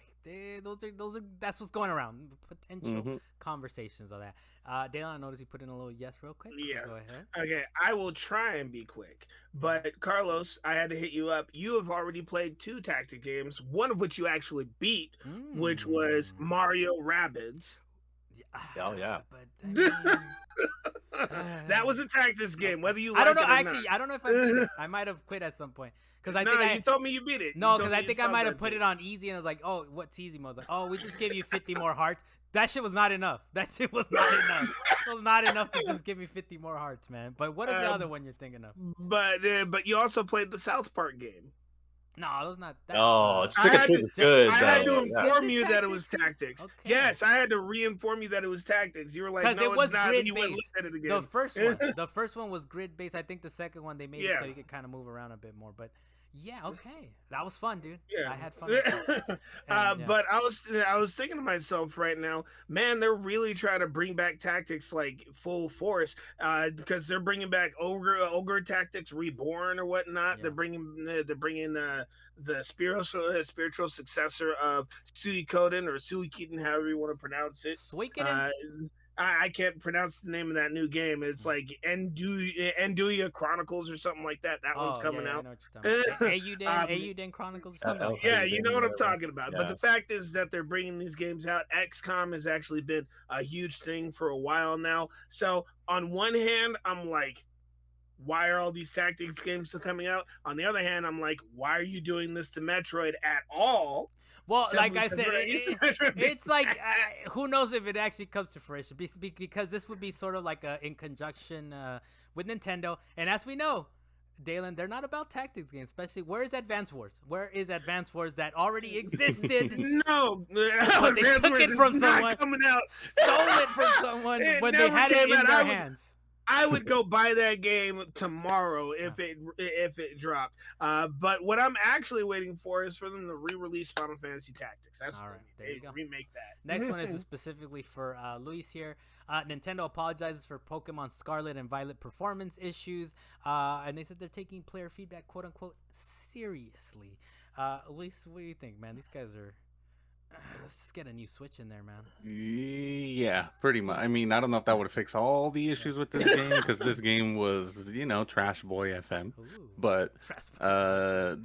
those are that's what's going around. Potential conversations of that. Dalan, I noticed you put in a little yes real quick. Yeah. So go ahead. Okay, I will try and be quick. But Carlos, I had to hit you up. You have already played 2 tactic games, one of which you actually beat, which was Mario Rabbids. Oh yeah. But that was a tactics game. Whether you I don't know. like it or Actually, not. I don't know if I beat it. I might have quit at some point because I think you told me you beat it. No, because I think I might have put it on easy and I was like, oh, what's easy mode? I was like, oh, we just gave you 50 more hearts. That shit was not enough. That shit was not enough. It was not enough to just give me 50 more hearts, man. But what is the other one you're thinking of? But you also played the South Park game. No, those not. Stick of Truth is good. I had to inform you that it was tactics. Okay. Yes, I had to re-inform you that it was tactics. You were like, no, it's not. And you went and looked at it again. The first one was grid based. I think the second one they made it so you could kind of move around a bit more. But yeah, okay, that was fun, dude. Yeah, I had fun. But I was thinking to myself right now, man, they're really trying to bring back tactics like full force, because they're bringing back ogre tactics reborn or whatnot. Yeah. They're bringing the spiritual successor of Suikoden or Suikoden, however you want to pronounce it. Suikoden. I can't pronounce the name of that new game. It's like Enduia Chronicles or something like that. That one's coming out. Ayuden Chronicles or something. Yeah, you know what I'm talking about. Yeah. But the fact is that they're bringing these games out. XCOM has actually been a huge thing for a while now. So on one hand, I'm like, why are all these tactics games still coming out? On the other hand, I'm like, why are you doing this to Metroid at all? Well, like I said, it's like, who knows if it actually comes to fruition, because this would be sort of like in conjunction with Nintendo. And as we know, Dalan, they're not about tactics games, especially where is Advance Wars? Where is Advance Wars that already existed? No, but they took it from someone, stole it from someone when they had it in their hands. I would go buy that game tomorrow if it dropped. But what I'm actually waiting for is for them to re-release Final Fantasy Tactics. That's all right. There you go. Remake that. Next one is specifically for Luis here. Nintendo apologizes for Pokemon Scarlet and Violet performance issues, and they said they're taking player feedback, quote unquote, seriously. Luis, what do you think, man? These guys are. Let's just get a new Switch in there, man. Yeah, pretty much. I mean, I don't know if that would fix all the issues with this game, because this game was, Trash Boy FM. Ooh, but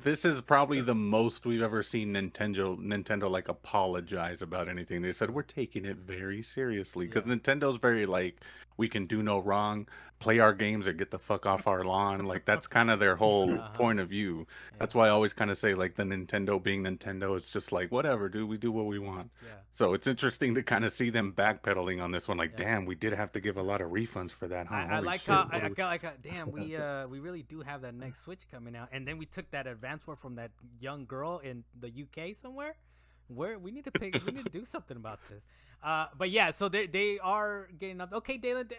this is probably the most we've ever seen Nintendo like apologize about anything. They said, we're taking it very seriously, because Nintendo's very like, we can do no wrong, play our games or get the fuck off our lawn. Like, that's kind of their whole point of view. That's why I always kind of say, like, the Nintendo being Nintendo, it's just like, whatever, dude, we do what we want. So it's interesting to kind of see them backpedaling on this one. Like, damn, we did have to give a lot of refunds for that. Huh? I like how I got like, damn, we really do have that next Switch coming out. And then we took that Advance War from that young girl in the UK somewhere. Where we need to do something about this. But yeah, so they are getting up. Okay, Dalan,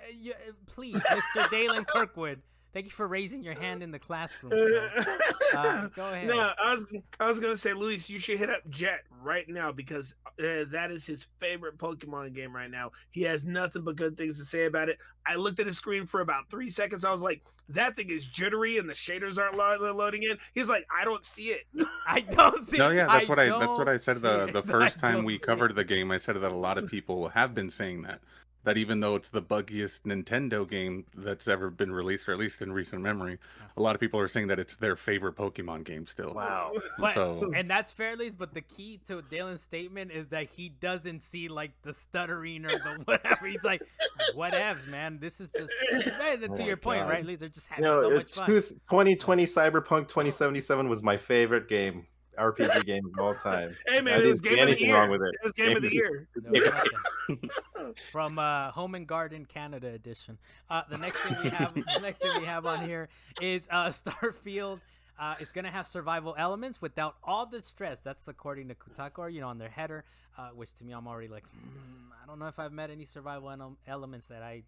please, Mr. Dalan Kirkwood, thank you for raising your hand in the classroom. So, go ahead. No, I was gonna say, Luis, you should hit up Jet right now, because that is his favorite Pokemon game right now. He has nothing but good things to say about it. I looked at his screen for about 3 seconds. I was like, that thing is jittery and the shaders aren't loading in. He's like, I don't see it. I don't see it. No, yeah, that's what I said the first time we covered the game. I said that a lot of people have been saying that even though it's the buggiest Nintendo game that's ever been released, or at least in recent memory, a lot of people are saying that it's their favorite Pokemon game still. Wow. And that's fair, Luis, but the key to Dalan's statement is that he doesn't see like the stuttering or the whatever. He's like, whatevs, man. This is just to your point, right, Luis? They're just having so much fun. 2020 Cyberpunk 2077 was my favorite game. RPG game of all time. Hey man, it was game of the year. Wrong with it. It was game of the year. From Home and Garden Canada edition. The next thing we have on here is Starfield. It's gonna have survival elements without all the stress. That's according to Kotaku, on their header. Which to me, I'm already like, I don't know if I've met any survival elements that I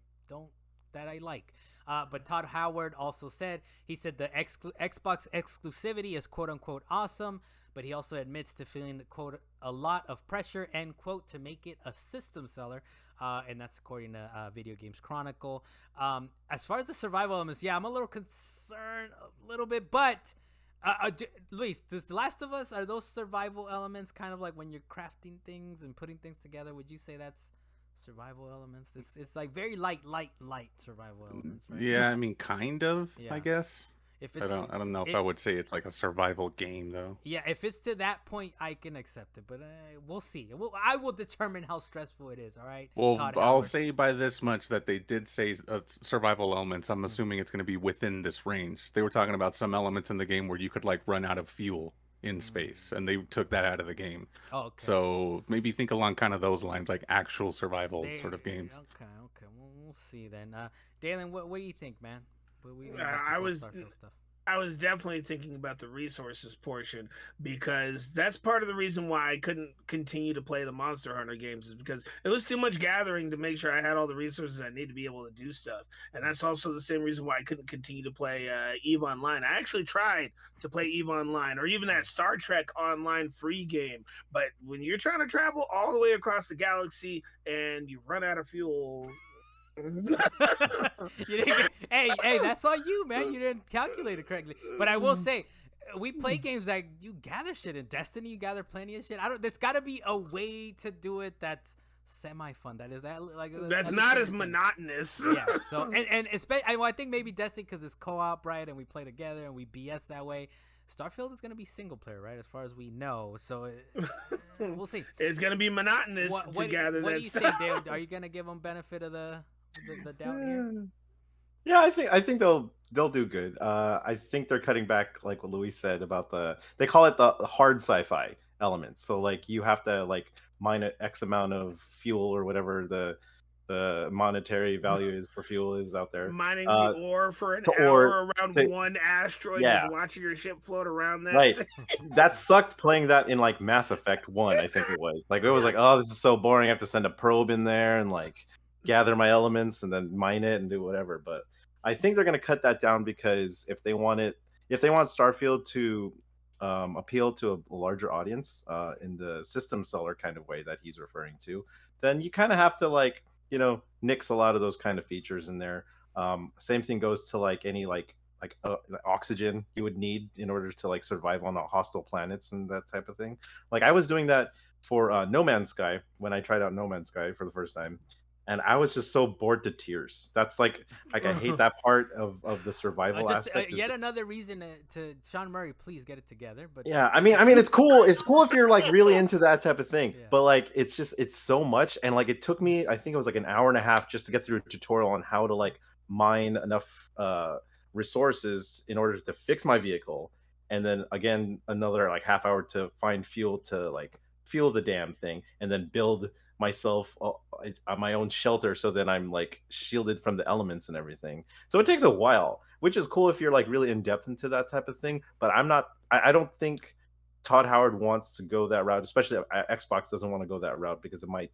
like. But Todd Howard also said, the Xbox exclusivity is quote unquote awesome, but he also admits to feeling, quote, a lot of pressure, end quote, to make it a system seller. And that's according to Video Games Chronicle. As far as the survival elements, yeah, I'm a little concerned a little bit, but Luis, does The Last of Us, are those survival elements kind of like when you're crafting things and putting things together? Would you say that's survival elements? It's like very light survival elements, right? Yeah, I mean, kind of, I guess. If it's, I don't know if I would say it's like a survival game though. Yeah, if it's to that point, I can accept it, but we'll see. I will determine how stressful it is. All right. Well, I'll say by this much that they did say survival elements. I'm assuming it's going to be within this range. They were talking about some elements in the game where you could like run out of fuel in space, and they took that out of the game. Oh, okay. So maybe think along kind of those lines, like actual survival sort of games. Okay. We'll see then. Dalan, what do you think, man? What do you think stuff? I was definitely thinking about the resources portion, because that's part of the reason why I couldn't continue to play the Monster Hunter games, is because it was too much gathering to make sure I had all the resources I need to be able to do stuff. And that's also the same reason why I couldn't continue to play EVE Online. I actually tried to play EVE Online, or even that Star Trek Online free game. But when you're trying to travel all the way across the galaxy and you run out of fuel... hey, that's on you, man. You didn't calculate it correctly. But I will say, we play games that you gather shit. In Destiny, you gather plenty of shit. There's got to be a way to do it that's semi-fun. That's not as monotonous. Yeah. So and especially, I think maybe Destiny, because it's co-op, right? And we play together and we BS that way. Starfield is going to be single player, right? As far as we know. So we'll see. It's going to be monotonous to gather that stuff. What do you think, David? Are you going to give them benefit of the doubt here? Yeah, I think they'll do good. I think they're cutting back, like what Luis said about they call it the hard sci-fi elements. So like you have to like mine X amount of fuel or whatever the monetary value is for fuel is out there. Mining the ore for an hour around one asteroid, just watching your ship float around that. Right. That sucked playing that in like Mass Effect 1, I think it was. Like it was like, oh, this is so boring. I have to send a probe in there and like gather my elements and then mine it and do whatever. But I think they're going to cut that down, because if they want Starfield to appeal to a larger audience in the system seller kind of way that he's referring to, then you kind of have to like, nix a lot of those kind of features in there. Same thing goes to like any like oxygen you would need in order to like survive on hostile planets and that type of thing. Like I was doing that for No Man's Sky when I tried out No Man's Sky for the first time, and I was just so bored to tears. That's like I hate that part of the survival aspect. Yet another reason to Sean Murray, please get it together. But yeah, I mean, it's cool. It's cool if you're like really into that type of thing. Yeah. But like, it's so much, and like it took me, I think it was like an hour and a half just to get through a tutorial on how to like mine enough resources in order to fix my vehicle, and then again another like half hour to find fuel to like fuel the damn thing, and then build myself my own shelter so that I'm like shielded from the elements and everything. So it takes a while, which is cool if you're like really in depth into that type of thing. But I don't think Todd Howard wants to go that route, especially Xbox doesn't want to go that route, because it might,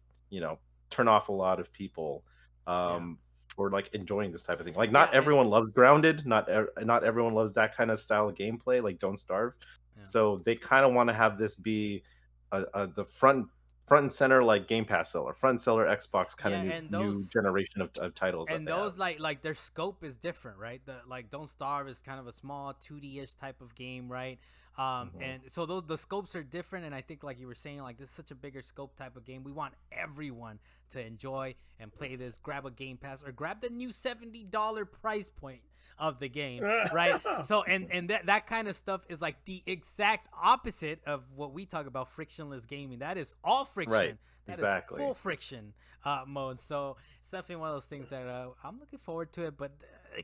turn off a lot of people for like enjoying this type of thing. Like not everyone loves Grounded, not everyone loves that kind of style of gameplay, like Don't Starve. Yeah. So they kind of want to have this be the front and center like Game Pass seller, front seller Xbox kind of new generation of titles. And those like their scope is different, right? The like Don't Starve is kind of a small 2D-ish type of game, right? And so the scopes are different, and I think like you were saying, like this is such a bigger scope type of game. We want everyone to enjoy and play this. Grab a Game Pass or grab the new $70 price point of the game, right? So and that kind of stuff is like the exact opposite of what we talk about, frictionless gaming. That is all friction. Right. That exactly. is full friction mode. So it's definitely one of those things that I'm looking forward to it, but they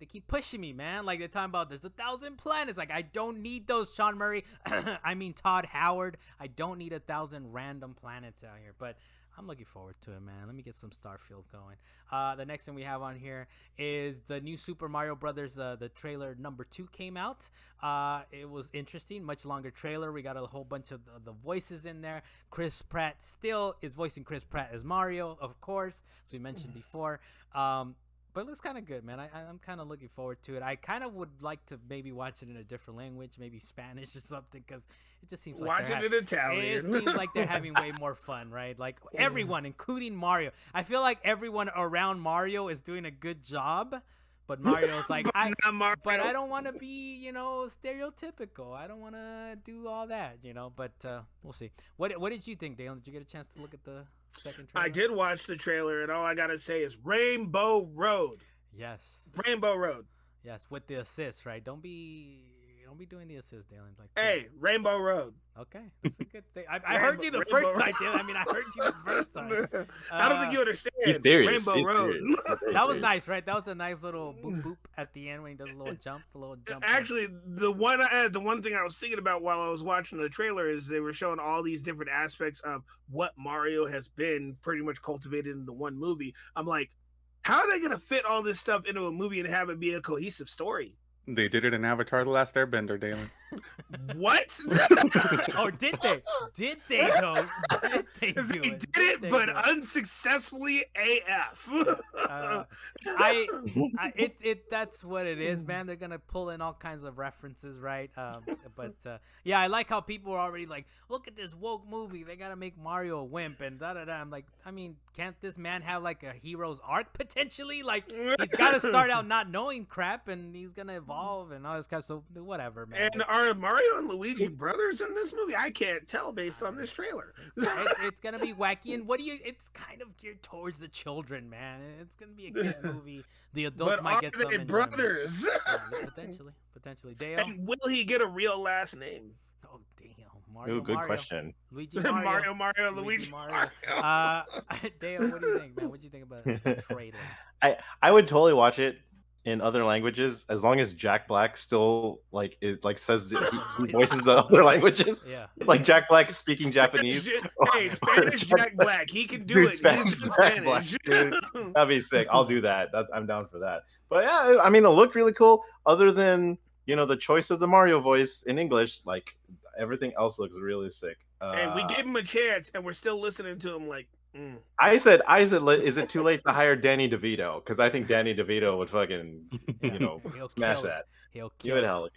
keep pushing me, man. Like they're talking about there's 1,000 planets. Like I don't need those, Sean Murray. I mean Todd Howard. I don't need 1,000 random planets out here. But I'm looking forward to it, man. Let me get some Starfield going. The next thing we have on here is the new Super Mario Brothers. The trailer number 2 came out. It was interesting, much longer trailer. We got a whole bunch of the voices in there. Chris Pratt still is voicing Chris Pratt as Mario, of course, as we mentioned before. But it looks kind of good, man. I'm kind of looking forward to it. I kind of would like to maybe watch it in a different language, maybe Spanish or something, because it just seems like watch it in Italian. It seems like they're having way more fun, right? Like everyone, including Mario. I feel like everyone around Mario is doing a good job, but Mario's like, but I don't want to be, stereotypical. I don't want to do all that, But we'll see. What did you think, Dalan? Did you get a chance to look at the second trailer? I did watch the trailer, and all I gotta say is Rainbow Road. Yes. Rainbow Road. Yes, with the assist, right? Don't be doing the assist, Dalan. Like, hey, Rainbow Road. Okay, that's a good thing. I heard you the first time, Dalan. I mean, I heard you the first time. I don't think you understand. He's serious. Rainbow Road. That was nice, right? That was a nice little boop boop at the end when he does a little jump. Actually, the one thing I was thinking about while I was watching the trailer is they were showing all these different aspects of what Mario has been pretty much cultivated into one movie. I'm like, how are they gonna fit all this stuff into a movie and have it be a cohesive story? They did it in Avatar: The Last Airbender, Dalan. What? Oh, did they? Did they though? Did they do they it? did it, but unsuccessfly AF. That's what it is, man. They're gonna pull in all kinds of references, right? Yeah, I like how people are already like, look at this woke movie. They gotta make Mario a wimp and da da da. I'm like, I mean, can't this man have like a hero's arc potentially? Like, he's gotta start out not knowing crap, and he's gonna evolve and all this crap. So whatever, man. And are Mario and Luigi brothers in this movie? I can't tell based on this trailer. It's gonna be wacky, and it's kind of geared towards the children, man. It's gonna be a kid movie. The adults might get some. But are they brothers? Potentially. Dale? And will he get a real last name? Oh damn, Mario. Good question. Luigi Mario. Luigi Mario. Dale, what do you think, man? What do you think about the trailer? I would totally watch it in other languages as long as Jack Black still says that he voices the other languages. Yeah, like Jack Black speaking Japanese. Hey, Spanish Jack Black, he can do it. Spanish Jack Black, dude. That'd be sick. I'll do that. I'm down for that. But yeah, I mean, it looked really cool. Other than the choice of the Mario voice in English, like everything else looks really sick. And we gave him a chance, and we're still listening to him like. I said, is it too late to hire Danny DeVito? Because I think Danny DeVito would fucking, smash that. He'll kill it.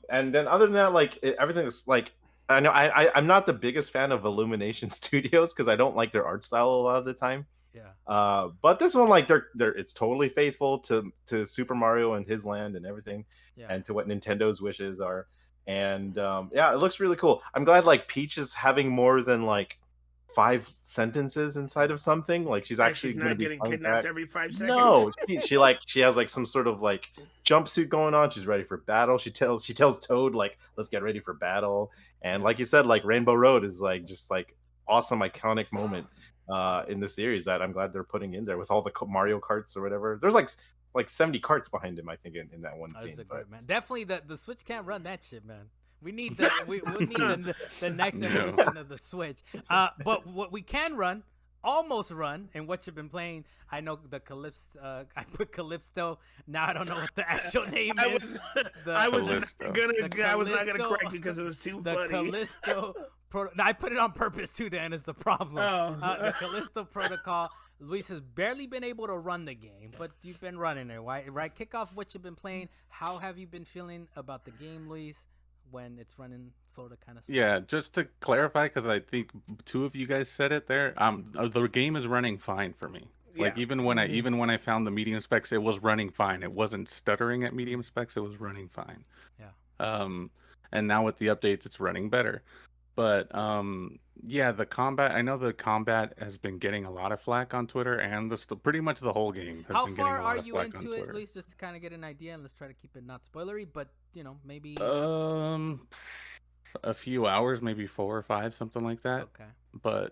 And then other than that, like everything is like, I know I'm not the biggest fan of Illumination Studios because I don't like their art style a lot of the time. Yeah. But this one, like, it's totally faithful to Super Mario and his land and everything, and to what Nintendo's wishes are. And it looks really cool. I'm glad like Peach is having more than like 5 sentences inside of something. Like she's actually not getting kidnapped every 5 seconds. No, she has like some sort of like jumpsuit going on. She's ready for battle. She tells Toad like, let's get ready for battle. And like you said, like Rainbow Road is like just like awesome iconic moment in the series that I'm glad they're putting in there with all the Mario karts or whatever. There's like 70 carts behind him, I think, in that one scene. Great, man. Definitely the Switch can't run that shit, man. We need the next evolution of the Switch. But what we can run, almost run, and what you've been playing, I know the Calypso. I put Calypso. Now I don't know what the actual name is. I was not gonna correct you because it was too funny. The Callisto. I put it on purpose too. Dan is the problem. The Callisto Protocol. Luis has barely been able to run the game, but you've been running it, right? Kick off what you've been playing. How have you been feeling about the game, Luis? When it's running sort of kind of stuff. Yeah, just to clarify, because I think 2 of you guys said it there, the game is running fine for me. Like even when I found the medium specs, it was running fine. It wasn't stuttering at medium specs, it was running fine. And now with the updates it's running better. But the combat, I know the combat has been getting a lot of flack on Twitter, and pretty much the whole game has been getting a lot of flack on Twitter. How far are you into it, at least, just to kind of get an idea, and let's try to keep it not spoilery, but maybe a few hours, maybe 4 or 5, something like that. Okay. But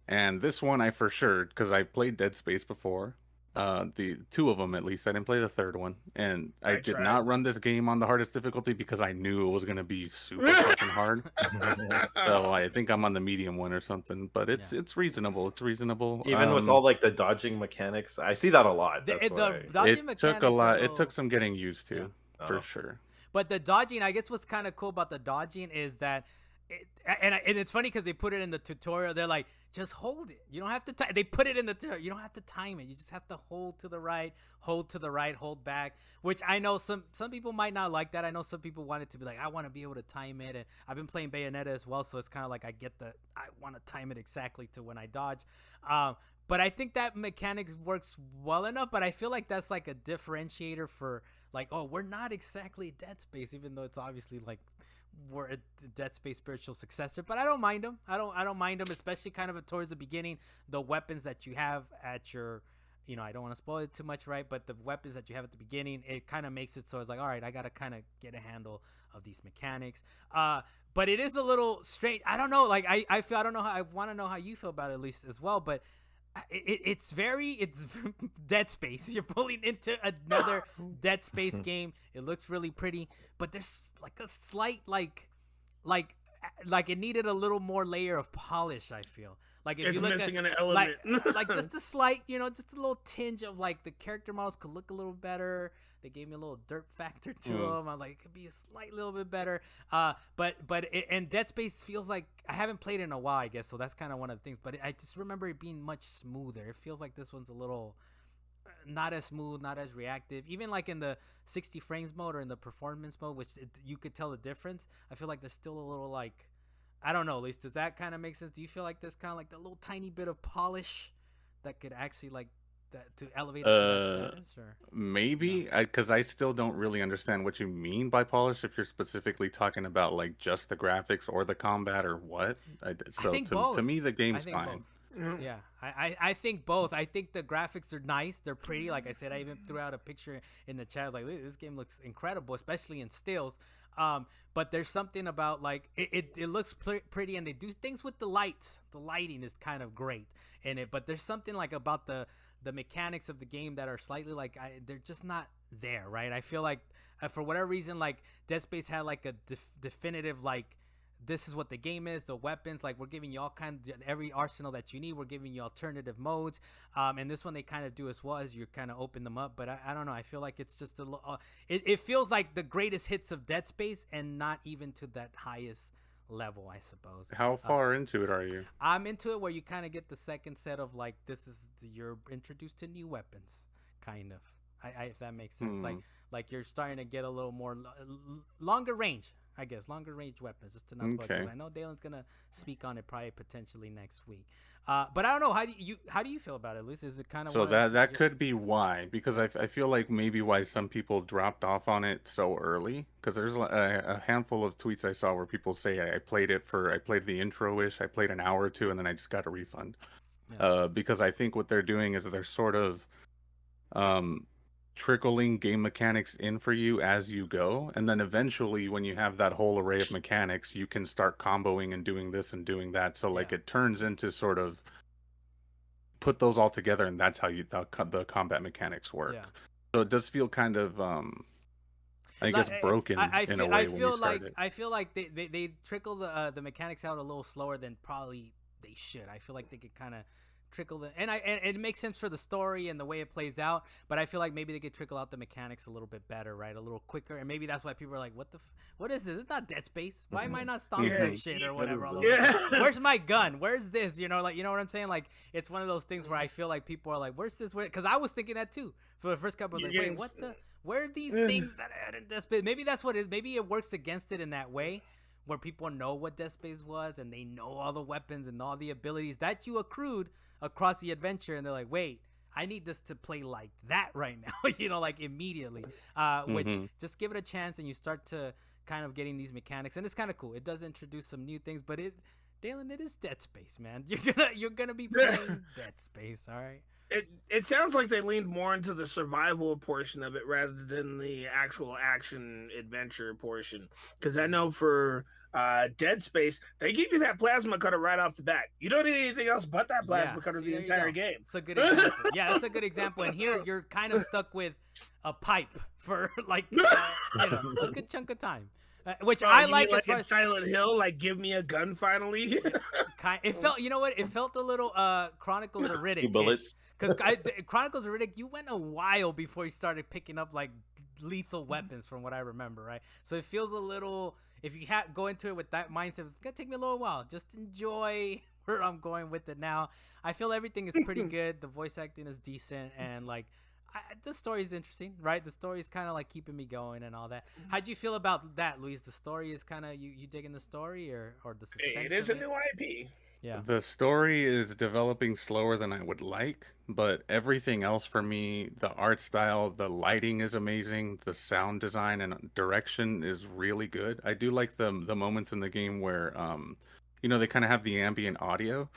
and this one I for sure, because I played Dead Space before. The 2 of them at least. I didn't play the 3rd one, and I did not run this game on the hardest difficulty because I knew it was gonna be super fucking hard. So I think I'm on the medium one or something. But it's reasonable. It's reasonable. Even with all like the dodging mechanics, I see that a lot. It took a lot. It took some getting used to, for sure. But the dodging, I guess, what's kind of cool about the dodging is that and it's funny because they put it in the tutorial. They're like, just hold it. You don't have to. They put it in the tutorial. You don't have to time it. You just have to hold to the right, hold back. Which I know some people might not like that. I know some people want it to be like, I want to be able to time it. And I've been playing Bayonetta as well, so it's kind of like I want to time it exactly to when I dodge. But I think that mechanics works well enough. But I feel like that's like a differentiator for like, oh, we're not exactly Dead Space, even though it's obviously like we're a Dead Space spiritual successor. But I don't mind them. I don't mind them, especially kind of towards the beginning. The weapons that you have at your, I don't want to spoil it too much, right? But the weapons that you have at the beginning, it kind of makes it so it's like, all right, I got to kind of get a handle of these mechanics. But it is a little strange. I don't know. Like I feel, I don't know how, I want to know how you feel about it at least as well. But it's Dead Space. You're pulling into another Dead Space game. It looks really pretty, but there's like a slight like it needed a little more layer of polish. I feel like if it's you look missing at, an element, like just a slight, just a little tinge of like the character models could look a little better. They gave me a little dirt factor to them. I'm like, it could be a slight little bit better. And Dead Space feels like I haven't played it in a while, I guess. So that's kind of one of the things. But I just remember it being much smoother. It feels like this one's a little not as smooth, not as reactive. Even like in the 60 frames mode or in the performance mode, which you could tell the difference. I feel like there's still a little like, I don't know, at least does that kind of make sense? Do you feel like there's kind of like the little tiny bit of polish that could actually like that to elevate it to that status? Or maybe, because I still don't really understand what you mean by polish. If you're specifically talking about like just the graphics or the combat or what. I think both. To me, the game's fine. Both. Yeah, I think both. I think the graphics are nice. They're pretty. Like I said, I even threw out a picture in the chat. Like, this game looks incredible, especially in stills. But there's something about like it looks pretty, and they do things with the lights. The lighting is kind of great in it. But there's something like about the mechanics of the game that are slightly like they're just not there, right? I feel like for whatever reason, like Dead Space had like a definitive like, this is what the game is, the weapons, like we're giving you all kinds of every arsenal that you need. We're giving you alternative modes. And this one they kind of do as well, as you kind of open them up. But I don't know. I feel like it's just it feels like the greatest hits of Dead Space and not even to that highest level, I suppose. How far into it are you? I'm into it where you kind of get the second set of like, you're introduced to new weapons, kind of. If that makes sense. Like you're starting to get a little more longer range. I guess longer range weapons, just enough. Okay. I know Dalan's gonna speak on it probably potentially next week. But I don't know, how do you feel about it, Luis? Is it kind of so that could be why, because I feel like maybe why some people dropped off on it so early, because there's a handful of tweets I saw where people say I played the intro-ish, I played an hour or two, and then I just got a refund. Yeah. Because I think what they're doing is they're sort of trickling game mechanics in for you as you go, and then eventually when you have that whole array of mechanics, you can start comboing and doing this and doing that, so like it turns into sort of put those all together, and that's how the combat mechanics work. So it does feel kind of I guess broken in a way when you start it. I feel like they trickle the mechanics out a little slower than probably they should. I feel like they could kind of trickle and it makes sense for the story and the way it plays out, but I feel like maybe they could trickle out the mechanics a little bit better, right? A little quicker, and maybe that's why people are like, what is this? It's not Dead Space. Why am I not stomping that shit or whatever? Where's my gun? Where's this? Like, you know what I'm saying? Like, it's one of those things where I feel like people are like, where's this? Because I was thinking that too for the first couple of like, wait, where are these things that are in Dead Space? Maybe that's what it is. Maybe it works against it in that way, where people know what Dead Space was and they know all the weapons and all the abilities that you accrued across the adventure, and they're like, wait, I need this to play like that right now, like immediately. Which just give it a chance, and you start to kind of getting these mechanics, and it's kind of cool. It does introduce some new things, but Dalan, it is Dead Space, man. You're gonna be playing Dead Space, all right? It sounds like they leaned more into the survival portion of it rather than the actual action adventure portion. Because I know for Dead Space, they give you that plasma cutter right off the bat. You don't need anything else but that plasma cutter the entire game. It's a good example. Yeah, that's a good example. And here you're kind of stuck with a pipe for like a good chunk of time. Which I like as far as Silent Hill, like give me a gun finally. It felt, you know what? It felt a little Chronicles of Riddick. 2 bullets. Because Chronicles of Riddick, you went a while before you started picking up like lethal weapons, from what I remember, right? So it feels a little. if you go into it with that mindset, it's gonna take me a little while. Just enjoy where I'm going with it now. I feel everything is pretty good. The voice acting is decent, and like the story is interesting, right? The story is kind of like keeping me going and all that. How'd you feel about that, Luis? The story is kind of you digging the story or the suspense? It is a new IP. Yeah. The story is developing slower than I would like, but everything else for me, the art style, the lighting is amazing, the sound design and direction is really good. I do like the moments in the game where they kind of have the ambient audio,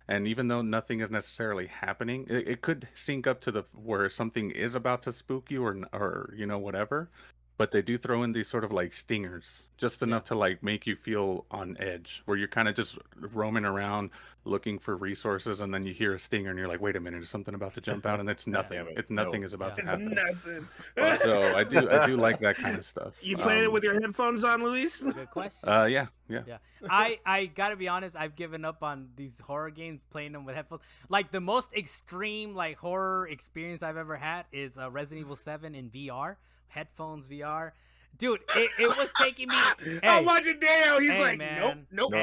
and even though nothing is necessarily happening, it could sync up to the where something is about to spook you or whatever. But they do throw in these sort of like stingers, just enough to like make you feel on edge, where you're kind of just roaming around looking for resources, and then you hear a stinger, and you're like, "Wait a minute, is something about to jump out?" And it's nothing. Nothing is about to happen. Nothing. So I do like that kind of stuff. You playing it with your headphones on, Luis? Good question. Yeah. I gotta be honest. I've given up on these horror games playing them with headphones. Like the most extreme like horror experience I've ever had is Resident Evil 7 in VR. Headphones VR, dude. It was taking me. I'm watching Dale. He's like, man. nope.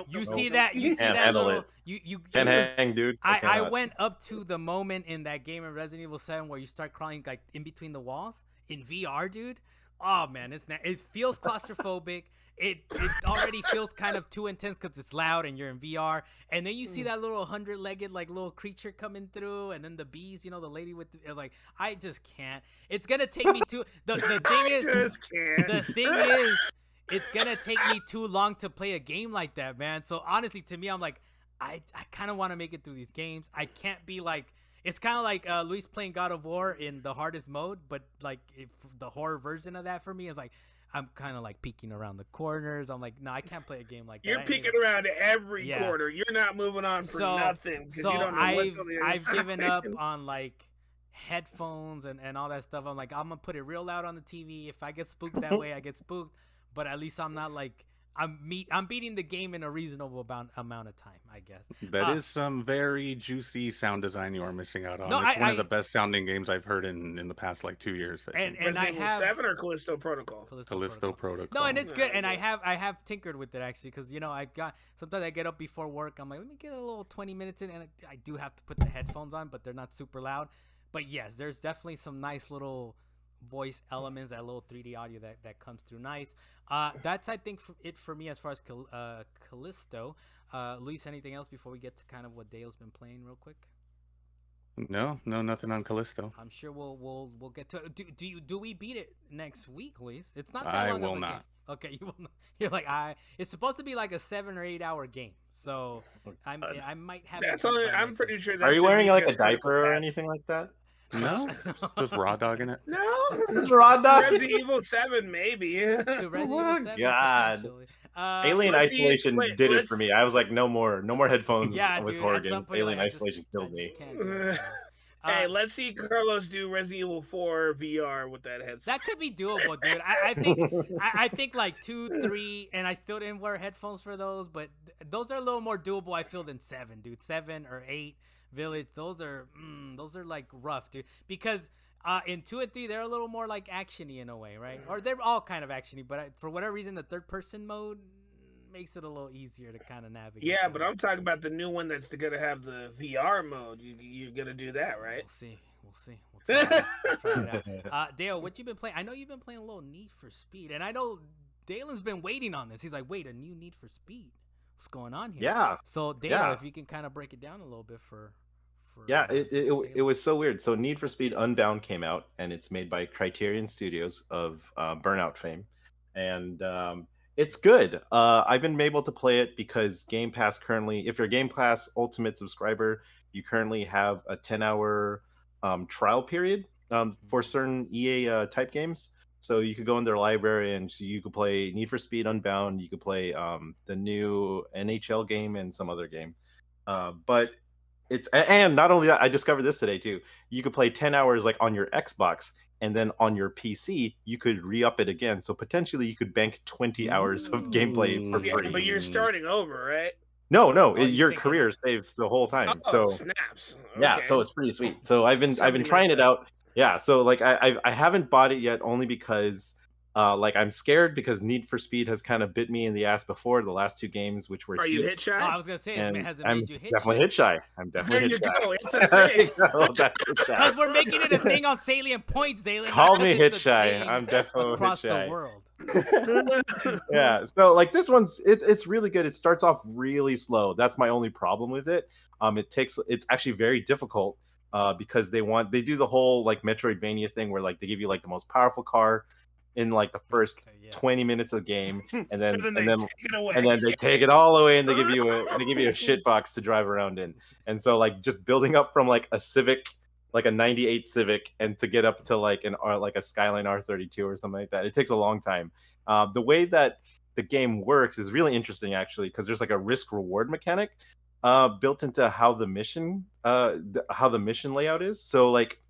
You see that little. You can't hang, dude. I went up to the moment in that game in Resident Evil 7 where you start crawling like in between the walls in VR, dude. Oh man, it feels claustrophobic. It already feels kind of too intense because it's loud and you're in VR, and then you see that little 100-legged like little creature coming through, and then the bees, the lady with like, I just can't. It's gonna take me too. The thing is, it's gonna take me too long to play a game like that, man. So honestly, to me, I'm like, I kind of want to make it through these games. I can't be like. It's kind of like Luis playing God of War in the hardest mode, but like if the horror version of that for me is like. I'm kind of like peeking around the corners. I'm like, no, I can't play a game like that. You're peeking around every corner. You're not moving on for nothing. So you don't know I've given up on like headphones and all that stuff. I'm like, I'm gonna put it real loud on the TV. If I get spooked that way, I get spooked. But at least I'm not like I'm beating the game in a reasonable amount of time, I guess. That is some very juicy sound design you are missing out on. It's one of the best sounding games I've heard in the past like 2 years. And I have 7 or Callisto Protocol. Callisto Protocol. No, and it's good. And I have tinkered with it actually because I've got sometimes I get up before work. I'm like, let me get a little 20 minutes in, and I do have to put the headphones on, but they're not super loud. But yes, there's definitely some nice little voice elements, that little 3D audio that comes through nice. That's I think it for me as far as Callisto. Luis, anything else before we get to kind of what Dale's been playing real quick? No, nothing on Callisto. I'm sure we'll get to it. Do we beat it next week, Luis? It's not that long. I will not. Game. Okay, you will not. You're like it's supposed to be like a 7 or 8 hour game, so I might have. That's only, I'm pretty sure. That's Are you wearing like a diaper or anything like that? No, just raw dog in it. No, it's raw dog. Resident Evil 7, maybe. Oh God! Alien Isolation did it for me. I was like, no more headphones with horror games. Alien Isolation killed me. Hey, let's see Carlos do Resident Evil 4 VR with that headset. That could be doable, dude. I think like 2, 3, and I still didn't wear headphones for those, but those are a little more doable, I feel, than 7, dude. 7 or 8. Village, those are like rough, dude, because in 2 and 3 they're a little more like actiony in a way, right? Or they're all kind of actiony, but for whatever reason the third person mode makes it a little easier to kind of navigate. Yeah, but I'm talking about the new one that's gonna have the VR mode. You're gonna do that, right? We'll see. We'll try it out. Dale, what you been playing? I know you've been playing a little Need for Speed, and I know Dalen's been waiting on this. He's like, wait, a new Need for Speed? What's going on here? Yeah. So Dale, if you can kind of break it down a little bit for yeah, it was so weird. So Need for Speed Unbound came out, and it's made by Criterion Studios of Burnout fame, and it's good. I've been able to play it because Game Pass currently, if you're a Game Pass Ultimate subscriber, you currently have a 10-hour trial period for certain EA type games. So you could go in their library and you could play Need for Speed Unbound. You could play the new NHL game and some other game, but and not only that, I discovered this today too. You could play 10 hours like on your Xbox, and then on your PC you could re-up it again. So potentially you could bank 20 hours of gameplay for free. But you're starting over, right? No, your career saves the whole time. Oh, so snaps. Okay. Yeah, so it's pretty sweet. So I've been trying it out. Yeah, so like I haven't bought it yet only because Like I'm scared because Need for Speed has kind of bit me in the ass before the last 2 games, which were Are you Heat. hit shy? Oh, I was gonna say, And has it I'm made you hit definitely shy? hit shy. I'm definitely There hit you shy. go. It's a thing. That's hit shy. Because we're making it a thing on Salient Points, Dalan. Call not 'cause me it's hit a shy. thing I'm definitely hit across the shy. world. Yeah. So like this one's it's really good. It starts off really slow. That's my only problem with it. It's actually very difficult because they do the whole like Metroidvania thing where like they give you like the most powerful car in like the first 20 minutes of the game, and then they take it all away and they give you a shit box to drive around in. And so like just building up from like a Civic, like a 98 Civic, and to get up to like like a Skyline R32 or something like that, it takes a long time. The way that the game works is really interesting actually, because there's like a risk reward mechanic built into how the mission layout is. So like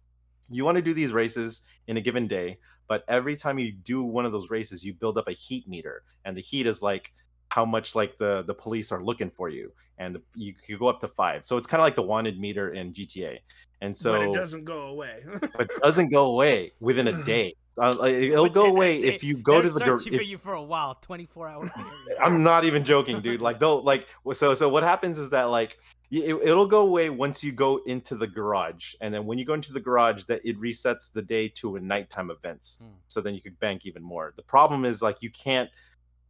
you want to do these races in a given day, but every time you do one of those races, you build up a heat meter, and the heat is like how much like the police are looking for you, and you go up to 5. So it's kind of like the wanted meter in GTA. And so but it doesn't go away. but doesn't go away within a day. It'll go away if you go to the searching for you for a while, 24-hour period. I'm not even joking, dude. Like they'll like so what happens is that like it'll go away once you go into the garage, and then when you go into the garage, that it resets the day to a nighttime events. So then you could bank even more. The problem is like you can't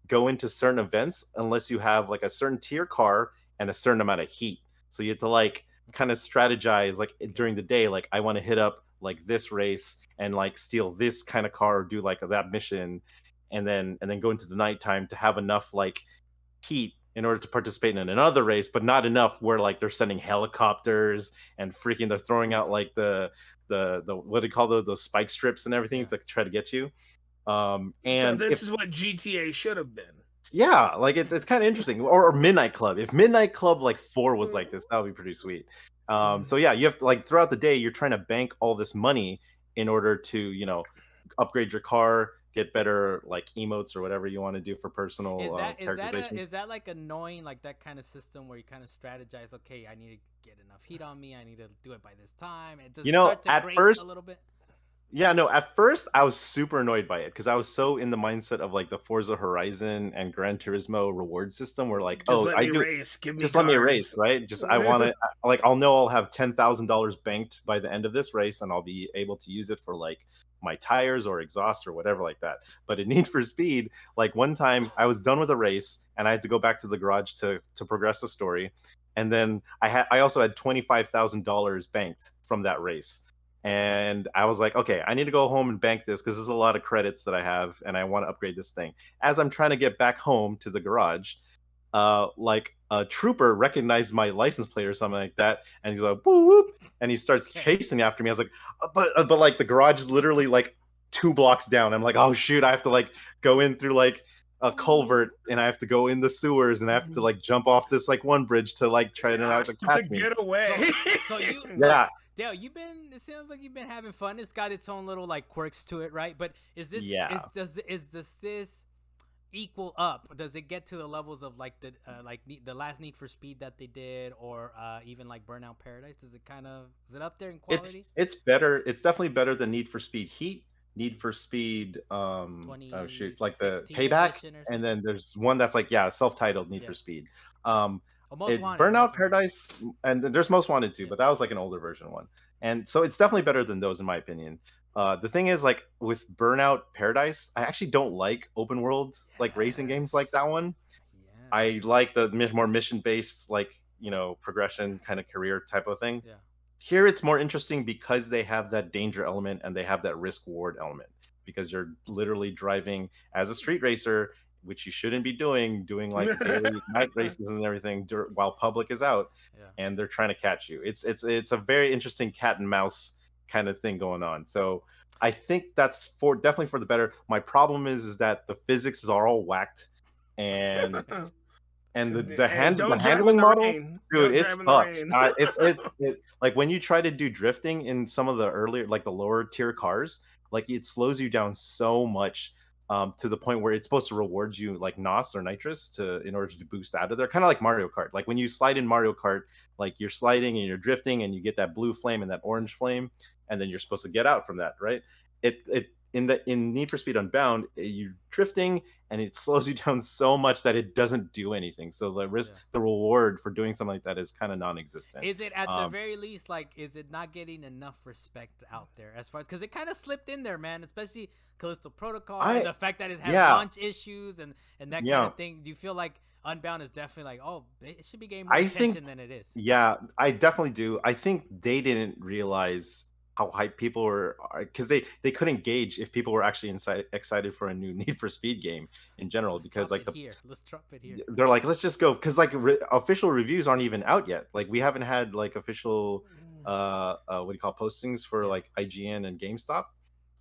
go into certain events unless you have like a certain tier car and a certain amount of heat. So you have to like kind of strategize like during the day, like I want to hit up like this race and like steal this kind of car or do like that mission, and then go into the nighttime to have enough like heat in order to participate in another race, but not enough where like they're sending helicopters and freaking they're throwing out like the what do you call those spike strips and everything to try to get you. And so this is what GTA should have been. Yeah, like it's kind of interesting. Or Midnight Club. If Midnight Club like 4 was like this, that would be pretty sweet. So yeah, you have to like throughout the day, you're trying to bank all this money in order to upgrade your car, get better like emotes or whatever you want to do for personal characterizations. Is that like annoying, like that kind of system where you kind of strategize? Okay, I need to get enough heat on me. I need to do it by this time. It does start to at grate first a little bit. Yeah, no, at first I was super annoyed by it because I was so in the mindset of like the Forza Horizon and Gran Turismo reward system where like, just let me race, give me just cars. let me race, right? Just I want to like I'll know I'll have $10,000 banked by the end of this race and I'll be able to use it for like my tires or exhaust or whatever like that. But in Need for Speed, like one time I was done with a race and I had to go back to the garage to progress the story, and then I also had $25,000 banked from that race. And I was like, okay, I need to go home and bank this because there's a lot of credits that I have and I want to upgrade this thing. As I'm trying to get back home to the garage, like a trooper recognized my license plate or something like that, and he's like, whoop, whoop, and he starts chasing after me. I was like, but like the garage is literally like 2 blocks down. I'm like, oh shoot, I have to like go in through like a culvert and I have to go in the sewers and I have to like jump off this like one bridge to like try to catch me. Get away. So you yeah. Dale, it sounds like you've been having fun. It's got its own little like quirks to it, right? But is this does this equal up? Does it get to the levels of like the last Need for Speed that they did, or even like Burnout Paradise? Is it up there in quality? It's better. It's definitely better than Need for Speed Heat, Need for Speed like the Payback, and then there's one that's like self-titled Need for Speed. Burnout Paradise, and there's Most Wanted too, but that was like an older version one, and so it's definitely better than those in my opinion. The thing is, like with Burnout Paradise, I actually don't like open world like racing games like that one. I like the more mission based, like progression kind of career type of thing. Here it's more interesting because they have that danger element and they have that risk reward element, because you're literally driving as a street racer, which you shouldn't be doing like daily night races and everything while public is out, and they're trying to catch you. It's a very interesting cat and mouse kind of thing going on. So I think that's definitely for the better. My problem is that the physics are all whacked, and the handling model, dude, it sucks. It like when you try to do drifting in some of the earlier, like the lower tier cars, like it slows you down so much. To the point where it's supposed to reward you like NOS or nitrous in order to boost out of there, kind of like Mario Kart. Like when you slide in Mario Kart, like you're sliding and you're drifting and you get that blue flame and that orange flame, and then you're supposed to get out from that, right? in Need for Speed Unbound, you're drifting and it slows you down so much that it doesn't do anything. So the reward for doing something like that is kind of non-existent. Is it at the very least, like, is it not getting enough respect out there as far as, because it kind of slipped in there, man, especially Callisto Protocol and the fact that it has launch issues and that kind of thing. Do you feel like Unbound is definitely like, oh, it should be getting more attention than it is? Yeah, I definitely do. I think they didn't realize how hyped people were, because they couldn't gauge if people were actually excited for a new Need for Speed game in general. Let's because like let's drop it here. They're like, let's just go, because like official reviews aren't even out yet. Like we haven't had like official what do you call postings for like IGN and GameStop.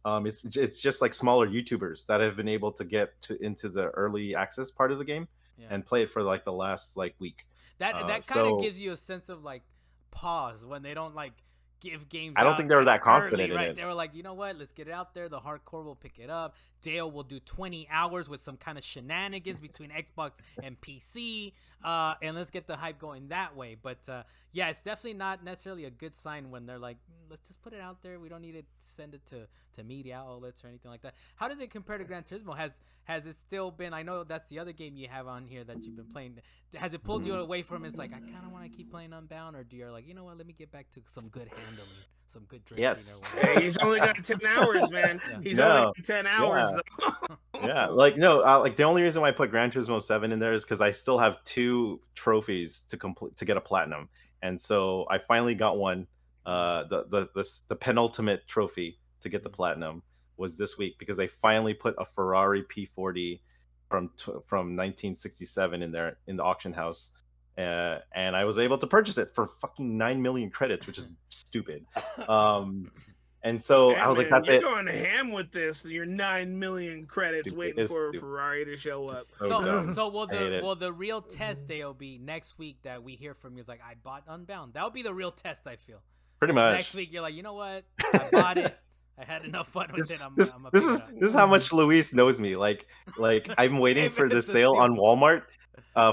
It's just like smaller YouTubers that have been able to get into the early access part of the game and play it for like the last like week. That kind of gives you a sense of like pause when they don't like give games. I don't think they were that confident in it. They were like, you know what? Let's get it out there. The hardcore will pick it up. Dale will do 20 hours with some kind of shenanigans between Xbox and PC, and let's get the hype going that way. But yeah, it's definitely not necessarily a good sign when they're like, let's just put it out there. We don't need to send it to media outlets or anything like that. How does it compare to Gran Turismo? Has it still been? I know that's the other game you have on here that you've been playing. Has it pulled you away from it? It's like, I kind of want to keep playing Unbound, or do you like, you know what? Let me get back to some good handling, some good drifting. Yes. Hey, he's only got 10 hours, man. He's only got 10 hours. Yeah, like no, like the only reason why I put Gran Turismo 7 in there is because I still have 2 trophies to get a platinum, and so I finally got one. The penultimate trophy to get the platinum was this week, because they finally put a Ferrari P40 from 1967 in there in the auction house, and I was able to purchase it for fucking 9 million credits, which is stupid. And so I was like, that's you're it. You're going ham with this. You're 9 million credits waiting for a Ferrari to show up. So will the real test day will be next week that we hear from you? Is like, I bought Unbound. That would be the real test, I feel. Pretty much. Next week, you're like, you know what? I bought it. I had enough fun with it. This is how much Luis knows me. Like I'm waiting for the sale on Walmart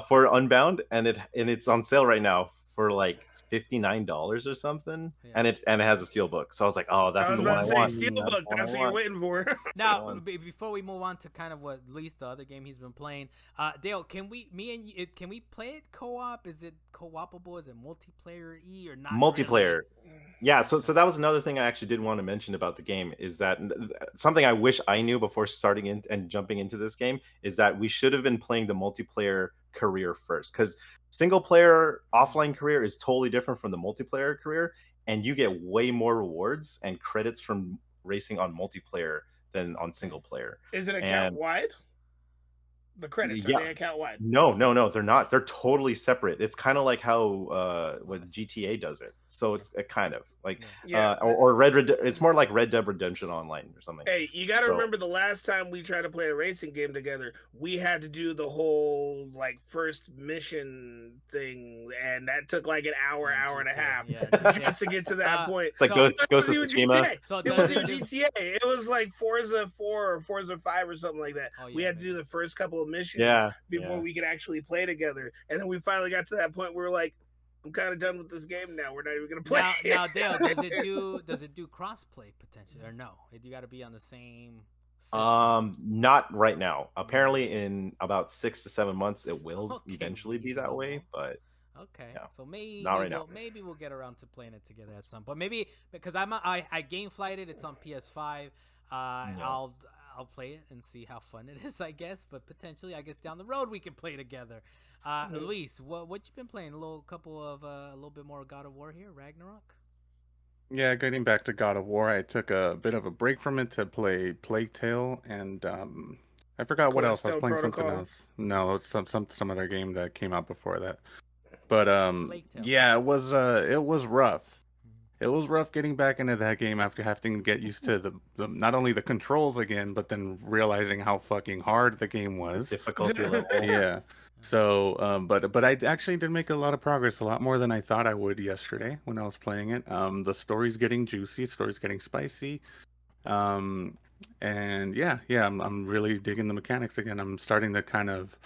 for Unbound, and it's on sale right now for like $59 or something, and it has a steelbook. So I was like, oh, that's the one I want. Steelbook. That's what you're waiting for. Now, before we move on to kind of what Luis, the other game he's been playing, Dale, can we play it co-op? Is it co-opable? Is it multiplayer or not? Multiplayer. Really? Yeah, so that was another thing I actually did want to mention about the game, is that something I wish I knew before starting in and jumping into this game is that we should have been playing the multiplayer career first, because single player offline career is totally different from the multiplayer career, and you get way more rewards and credits from racing on multiplayer than on single player. Is it account wide? The credits, are they account wide? No, they're not. They're totally separate. It's kind of like how what GTA does it. So it's kind of like or it's more like Red Dead Redemption Online or something. Hey, you got to remember the last time we tried to play a racing game together, we had to do the whole like first mission thing, and that took like an hour and a half just to get to that point. It's like Ghost of Tsushima. It wasn't GTA. It was like Forza 4 or Forza 5 or something like that. We had to do the first couple of missions before we could actually play together, and then we finally got to that point where we're like, I'm kind of done with this game now. We're not even gonna play. Now, Dale, does it do crossplay potentially, or no? You got to be on the same system? Not right now. Apparently, in about 6 to 7 months, it will eventually be that way. But so maybe not right now. Maybe we'll get around to playing it together at some point. Maybe because I game flighted. It's on PS5. I'll play it and see how fun it is, I guess. But potentially, I guess down the road we can play together. Luis, what you been playing? A little bit more God of War here, Ragnarok. Yeah, getting back to God of War, I took a bit of a break from it to play Plague Tale, and I forgot what else. I was playing something else. No, it's some other game that came out before that. But yeah, it was rough. It was rough getting back into that game after having to get used to the not only the controls again, but then realizing how fucking hard the game was. Difficulty level. Yeah. So, but I actually did make a lot of progress, a lot more than I thought I would yesterday when I was playing it. The story's getting juicy, the story's getting spicy. And I'm really digging the mechanics again. I'm starting to kind of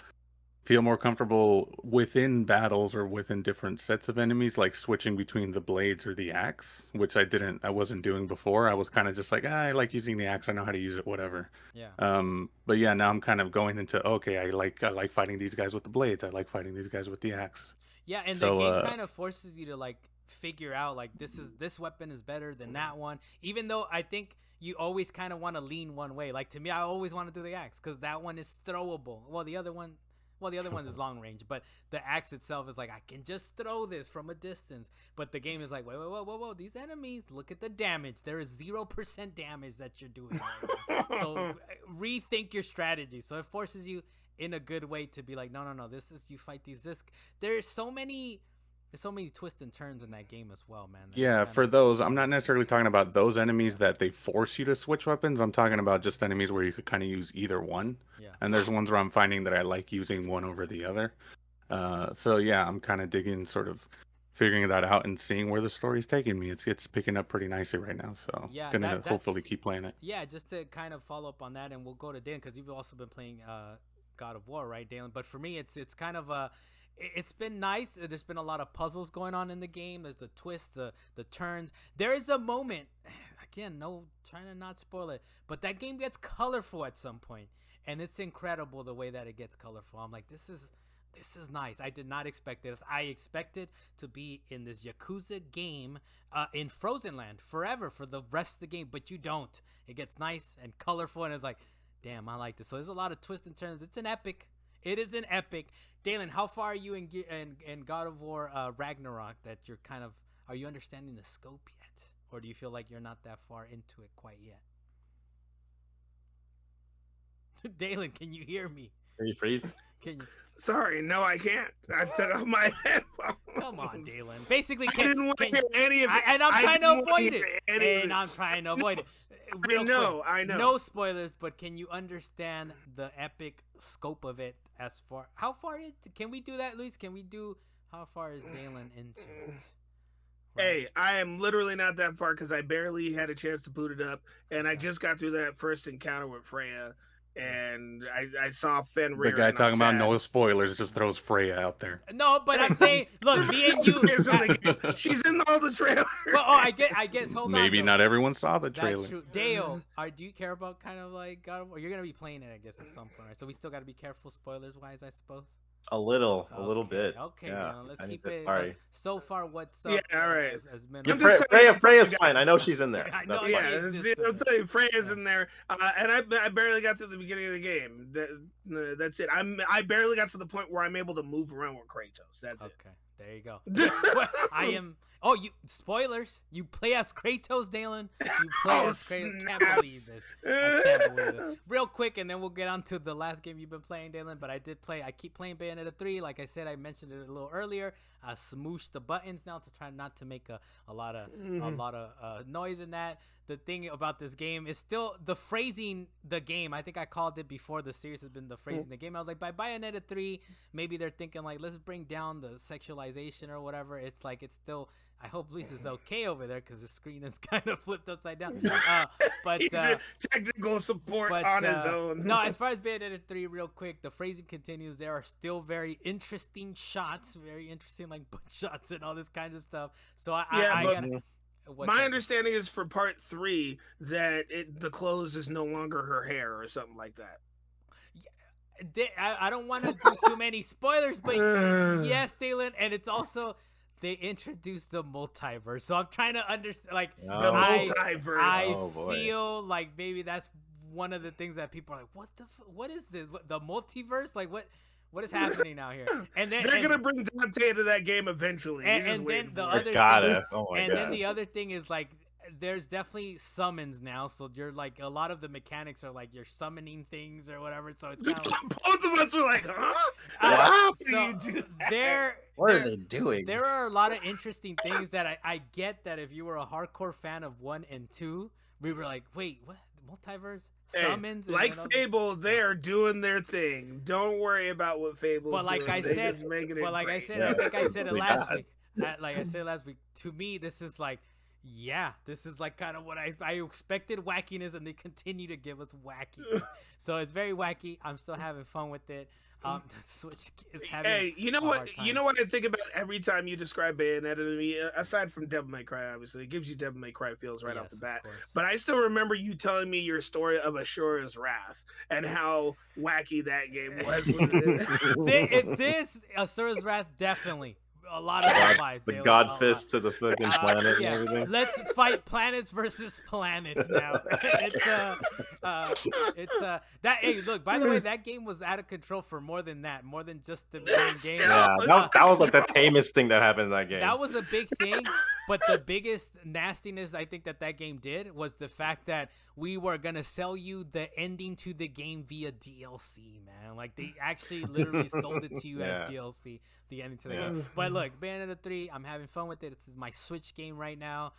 feel more comfortable within battles or within different sets of enemies, like switching between the blades or the axe, which I wasn't doing before. I was kind of just like, I like using the axe. I know how to use it, whatever. Yeah. But yeah, now I'm kind of going into, okay, I like fighting these guys with the blades. I like fighting these guys with the axe. Yeah, and the game kind of forces you to like figure out like this weapon is better than that one, even though I think you always kind of want to lean one way. Like to me, I always want to do the axe because that one is throwable. Well, the other one is long range, but the axe itself is like, I can just throw this from a distance. But the game is like, whoa, these enemies, look at the damage. There is 0% damage that you're doing right now. So rethink your strategy. So it forces you in a good way to be like, no, this is, you fight these, there's so many twists and turns in that game as well, man. Yeah, for those, I'm not necessarily talking about those enemies that they force you to switch weapons. I'm talking about just enemies where you could kind of use either one. Yeah. And there's ones where I'm finding that I like using one over the other. So yeah, I'm kind of digging, sort of figuring that out and seeing where the story's taking me. It's picking up pretty nicely right now. So yeah, gonna hopefully keep playing it. Yeah, just to kind of follow up on that, and we'll go to Dan because you've also been playing God of War, right, Dalan? But for me, it's kind of it's been nice. There's been a lot of puzzles going on in the game. There's the twists, the turns. There is a moment, again, no, trying to not spoil it, but that game gets colorful at some point, and it's incredible the way that it gets colorful. I'm like, this is nice. I did not expect it. I expected to be in this Yakuza game in Frozen Land forever for the rest of the game, but you don't. It gets nice and colorful, and it's like, damn, I like this. So there's a lot of twists and turns. It's an epic. It is an epic. Dalan, how far are you in God of War Ragnarok that you're kind of, are you understanding the scope yet? Or do you feel like you're not that far into it quite yet? Dalan, can you hear me? Can you freeze? Can you? Sorry, no, I can't. I took off my headphones. Come on, Dalan. Basically, I didn't want to hear any of it. And I'm trying to avoid it. I know. No spoilers, but can you understand the epic scope of it? As far, how far can we do that, Luis? Can we do, how far is Dalan into it? Right. Hey, I am literally not that far because I barely had a chance to boot it up, and I just got through that first encounter with Freya, and I saw Fenrir. The guy talking about no spoilers just throws Freya out there. No, but I'm saying, look, me and you. She's in all the trailers. Well, I guess. Hold on. Maybe not everyone saw the trailer. That's true. Dale, do you care about kind of like God of War? You're gonna be playing it, I guess, at some point, right? So we still got to be careful, spoilers wise, I suppose. A little bit. Okay, yeah. Let's keep it. Sorry. So far, what's up? Yeah, all right. Freya's fine. I know she's in there. I know. Yeah, I'll tell you, Freya's in there, and I barely got to the beginning of the game. That's it. I barely got to the point where I'm able to move around with Kratos. That's it. Okay, there you go. I am. Oh, you spoilers! You play as Kratos, Dalan. You play as Kratos. Can't believe this. I can't believe this. Real quick, and then we'll get on to the last game you've been playing, Dalan. But I keep playing Bayonetta 3. Like I said, I mentioned it a little earlier. I smoosh the buttons now to try not to make a lot of noise in that. The thing about this game is still the phrasing the game. I think I called it before the series has been the phrasing the game. I was like, by Bayonetta 3, maybe they're thinking like, let's bring down the sexualization or whatever. It's like, it's still, I hope Lisa's okay over there because the screen is kind of flipped upside down. But technical support on his own. No, as far as Bayonetta 3, real quick, the phrasing continues. There are still very interesting shots, very interesting like butt shots and all this kinds of stuff. So I gotta. My understanding is for part 3 that the clothes is no longer her hair or something like that. I don't want to do too many spoilers, but yes, Dalan, and it's also they introduced the multiverse, so I'm trying to understand. Like the multiverse, I feel like maybe that's one of the things that people are like, what is this? The multiverse? Like what is happening now here? And then they're gonna bring Dante into that game eventually. And then the other then the other thing is like there's definitely summons now, so you're like a lot of the mechanics are like you're summoning things or whatever. So it's kind of like, both of us are like, huh? What are they doing? There are a lot of interesting things that I get that if you were a hardcore fan of 1 and 2, we were like, wait, what? Multiverse summons, like Fable, they are doing their thing. Don't worry about what Fable's doing. I think I said it last week. Like I said last week, to me, this is like Yeah, this is like kind of what I expected wackiness, and they continue to give us wackiness. So it's very wacky. I'm still having fun with it. The Switch is having. Hey, you know what? You know what I think about every time you describe Bayonetta to me. Aside from Devil May Cry, obviously, it gives you Devil May Cry feels right off the bat. But I still remember you telling me your story of Ashura's Wrath and how wacky that game was. This Ashura's Wrath definitely. A lot of vibes. The god fist to the fucking planet and everything. Let's fight planets versus planets now. It's that. Hey, look. By the way, that game was out of control for more than that. More than just the main game. Yeah, that was like the tamest thing that happened in that game. That was a big thing. But the biggest nastiness I think that game did was the fact that we were gonna sell you the ending to the game via DLC, man. Like they actually literally sold it to you as DLC, the ending to the game. But look, Bayonetta 3, I'm having fun with it. It's my Switch game right now.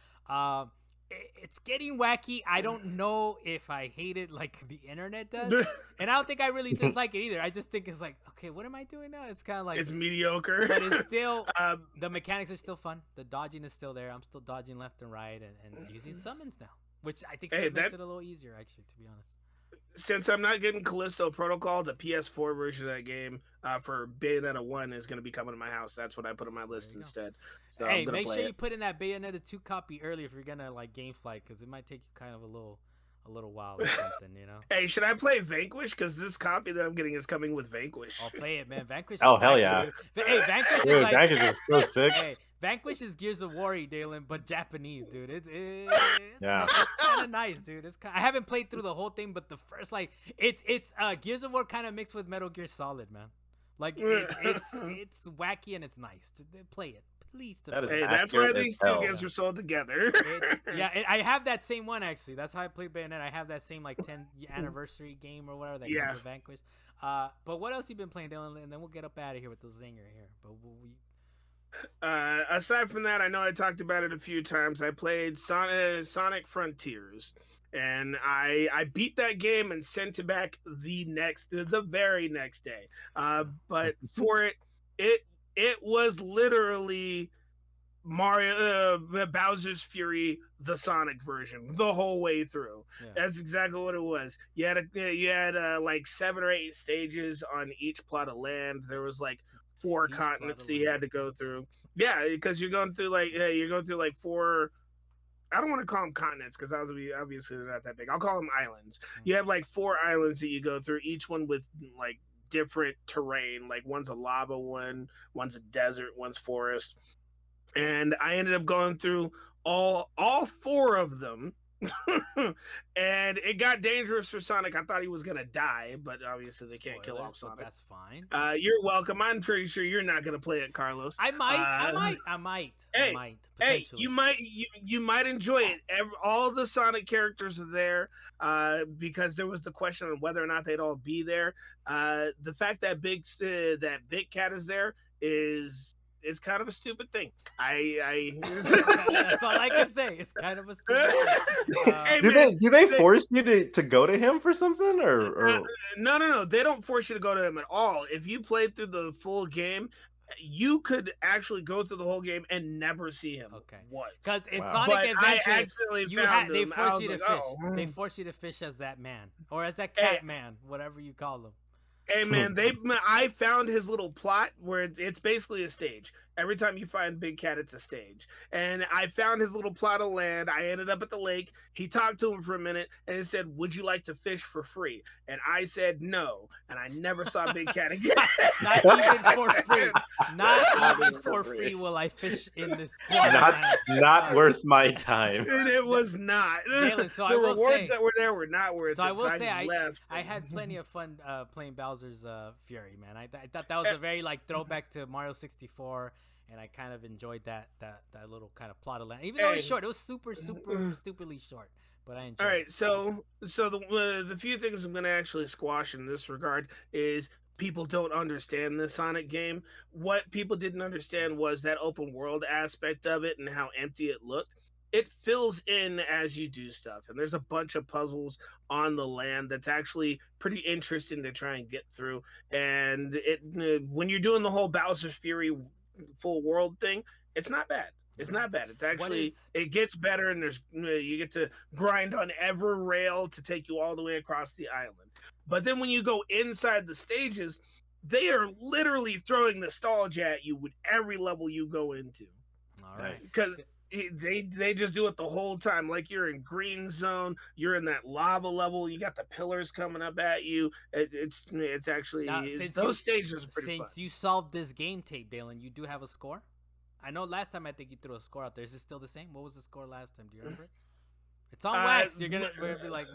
It's getting wacky. I don't know if I hate it like the internet does, and I don't think I really dislike it either. I just think it's like, okay, what am I doing now? It's kind of like it's mediocre, but it's still the mechanics are still fun. The dodging is still there. I'm still dodging left and right and using summons now, which I think makes it a little easier, actually, to be honest. Since I'm not getting Callisto Protocol, the PS4 version of that game for Bayonetta 1 is going to be coming to my house. That's what I put on my list instead. So hey, make sure you put in that Bayonetta 2 copy early if you're going to like GameFly, because it might take you kind of a little while or something, you know? Hey, should I play Vanquish? Because this copy that I'm getting is coming with Vanquish. I'll play it, man. Vanquish. Oh, hell yeah. Hey, Vanquish dude, is like... Vanquish is so sick. Hey, Vanquish is Gears of War, Dalan, but Japanese, dude. It's kind of nice, dude. I haven't played through the whole thing, but the first, like, it's Gears of War kind of mixed with Metal Gear Solid, man. Like, it's wacky and it's nice. Play it. Please. That's why these two games were sold together. I have that same one, actually. That's how I played Bayonetta. I have that same, like, 10th anniversary game or whatever that came with Vanquish. But what else you been playing, Dalan? And then we'll get up out of here with the zinger here. But aside from that, I know I talked about it a few times. I played Sonic Frontiers, and I beat that game and sent it back the very next day. But for it was literally Mario Bowser's Fury, the Sonic version, the whole way through. That's exactly what it was. You had like 7 or 8 stages on each plot of land. There was like 4 continents that you had to go through. Yeah, because you're going through like 4. I don't want to call them continents because obviously they're not that big. I'll call them islands. You have like 4 islands that you go through, each one with like different terrain. Like one's a lava one, one's a desert, one's forest. And I ended up going through all 4 of them. And it got dangerous for Sonic. I thought he was gonna die, but obviously they can't kill off Sonic. That's fine. You're welcome. I'm pretty sure you're not gonna play it, Carlos. I might. Hey, you might enjoy it. All the Sonic characters are there because there was the question on whether or not they'd all be there. The fact that Big Cat is there is kind of a stupid thing. That's all I can say. It's kind of a stupid thing. Hey, do they force you to go to him for something or... No. They don't force you to go to him at all. If you played through the full game, you could actually go through the whole game and never see him. Okay. Once. Because in Sonic Adventure, they force you to fish. Oh. They force you to fish as that man or as that cat man, whatever you call them. Hey man, I found his little plot where it's basically a stage. Every time you find Big Cat, it's a stage. And I found his little plot of land. I ended up at the lake. He talked to him for a minute and he said, "Would you like to fish for free?" And I said no. And I never saw Big Cat again. Not even for free. Not even for free will I fish in this. Not worth my time. And it was not. Dalan, so the rewards that were there were not worth it. So I will say I had plenty of fun playing Bowser's Fury, man. I thought that was a very like throwback to Mario 64. And I kind of enjoyed that little kind of plot of land, even though it was short. It was super stupidly short, but I enjoyed. All right, it. so the few things I'm going to actually squash in this regard is people don't understand the Sonic game. What people didn't understand was that open world aspect of it and how empty it looked. It fills in as you do stuff, and there's a bunch of puzzles on the land that's actually pretty interesting to try and get through. And when you're doing the whole Bowser's Fury full world thing, it's not bad. It's not bad. It's actually it gets better, and there's you get to grind on every rail to take you all the way across the island. But then when you go inside the stages, they are literally throwing nostalgia at you with every level you go into. All right, because they just do it the whole time. Like you're in green zone, you're in that lava level, you got the pillars coming up at you. It's actually those stages are pretty fun. Since you solved this game tape, Dalan, you do have a score. I know last time I think you threw a score out there. Is it still the same? What was the score last time? Do you remember it? It's on wax. You're gonna be like,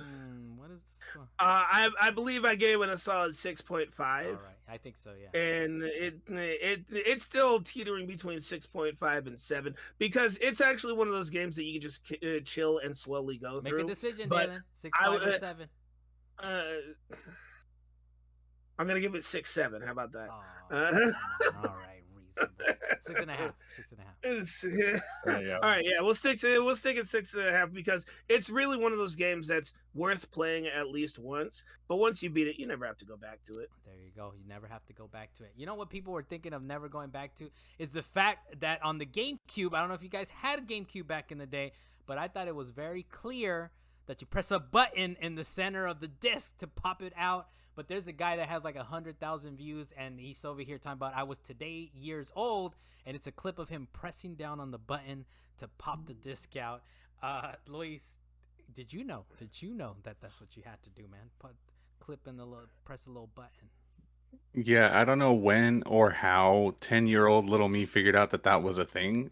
what is the score? I believe I gave it a solid 6.5. All right, I think so, yeah. And it's still teetering between 6.5 and 7 because it's actually one of those games that you can just chill and slowly go through. Make a decision, Dalan. 6.5 or 7. I'm gonna give it 6.7. How about that? All right. 6.5. 6.5. All right, yeah, we'll stick at 6.5 because it's really one of those games that's worth playing at least once. But once you beat it, you never have to go back to it. There you go. You never have to go back to it. You know what people were thinking of never going back to is the fact that on the GameCube, I don't know if you guys had a GameCube back in the day, but I thought it was very clear that you press a button in the center of the disc to pop it out. But there's a guy that has like 100,000 views, and he's over here talking about I was today years old, and it's a clip of him pressing down on the button to pop the disc out. Luis, did you know that that's what you had to do, man? Press a little button. Yeah, I don't know when or how 10-year-old little me figured out that was a thing.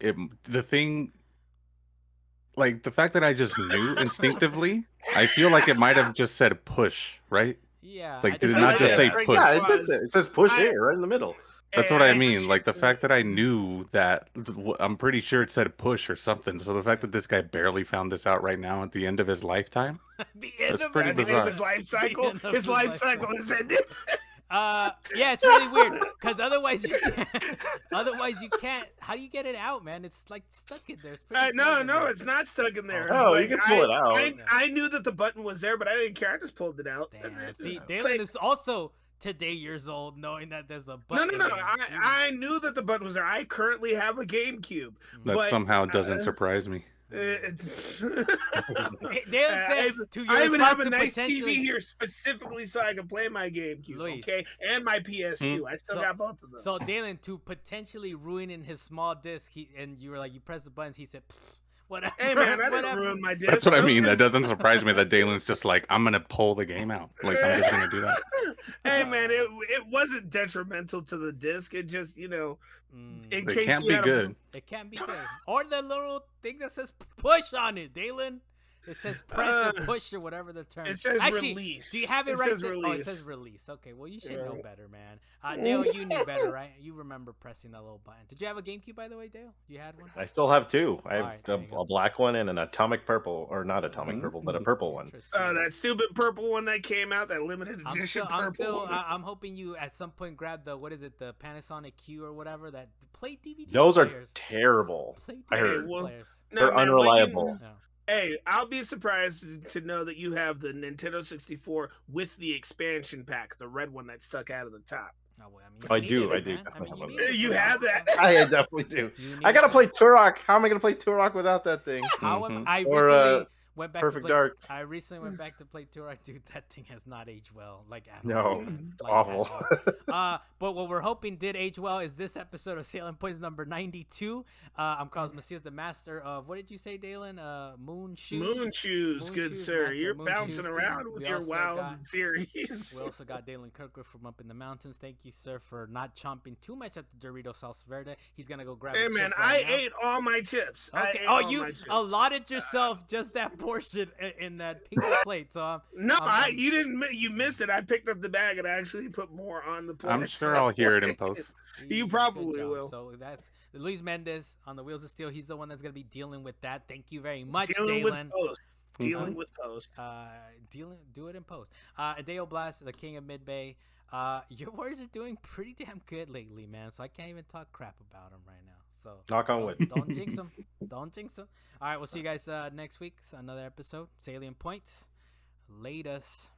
Like the fact that I just knew instinctively, I feel like it might have just said push, right? Yeah. Like, did it not just say push? Yeah, it says push here, right in the middle. That's what I mean. Like, the fact that I knew that, I'm pretty sure it said push or something. So the fact that this guy barely found this out right now at the end of his lifetime, that's pretty bizarre. His life cycle is ended. Yeah, it's really weird because otherwise you can't. How do you get it out, man? It's like stuck in there. It's no, it's not stuck in there. Oh, you can pull it out. I knew that the button was there, but I didn't care. I just pulled it out. Damn. See, Dalan is also today years old, knowing that there's a button. No. I knew that the button was there. I currently have a GameCube. That somehow doesn't surprise me. Dalan said, I even have a nice TV here specifically so I can play my GameCube, okay, and my PS2. I still got both of them. So Dalan, to potentially ruining his small disc, and you were like, you press the buttons. He said, whatever. Hey man, I didn't ruin my disc. That's what I mean. That doesn't surprise me that Dalen's just like, I'm gonna pull the game out. Like, I'm just gonna do that. Hey man, it wasn't detrimental to the disc. It just, it can't be good. It can't be good. Or the little thing that says push on it, Dalan. It says press or push or whatever the term. It says release. Do you have it right there? Oh, it says release. Okay, well, you should know better, man. Dale, you knew better, right? You remember pressing that little button. Did you have a GameCube, by the way, Dale? You had one? I still have two. I have a black one and an atomic purple, or not atomic purple, but a purple one. That stupid purple one that came out, that limited edition purple. I'm hoping you at some point grab the Panasonic Q or whatever, that play DVD. Those are terrible. I heard. They're unreliable. Hey, I'll be surprised to know that you have the Nintendo 64 with the expansion pack, the red one that stuck out of the top. Oh, well, I do. You have that? I definitely do. I gotta play Turok. How am I gonna play Turok without that thing? I recently went back Perfect Dark. I recently went back to play Turok. Dude, that thing has not aged well. Like at all. Like, awful. But what we're hoping did age well is this episode of Salient Points number 92. I'm Carlos Macias, the master of, what did you say, Dalan? Moon shoes. Good sir. You're bouncing around with your wild theories. We also got Dalan Kirkwood from up in the mountains. Thank you, sir, for not chomping too much at the Doritos Salsa Verde. He's gonna go grab. Hey man, I ate all my chips. Okay. You allotted yourself just that portion in that pink plate. So you didn't. You missed it. I picked up the bag and I actually put more on the plate. I'm sure I'll hear it in post. You probably will. So that's Luis Mendez on the Wheels of Steel. He's the one that's going to be dealing with that. Thank you very much, Dealing Dalan. with post. Do it in post. Dale Blast, the king of Mid-Bay. Your Warriors are doing pretty damn good lately, man. So I can't even talk crap about them right now. So knock on wood. Don't jinx them. Don't jinx them. All right, we'll see you guys next week. Another episode. Salient Points. Latest.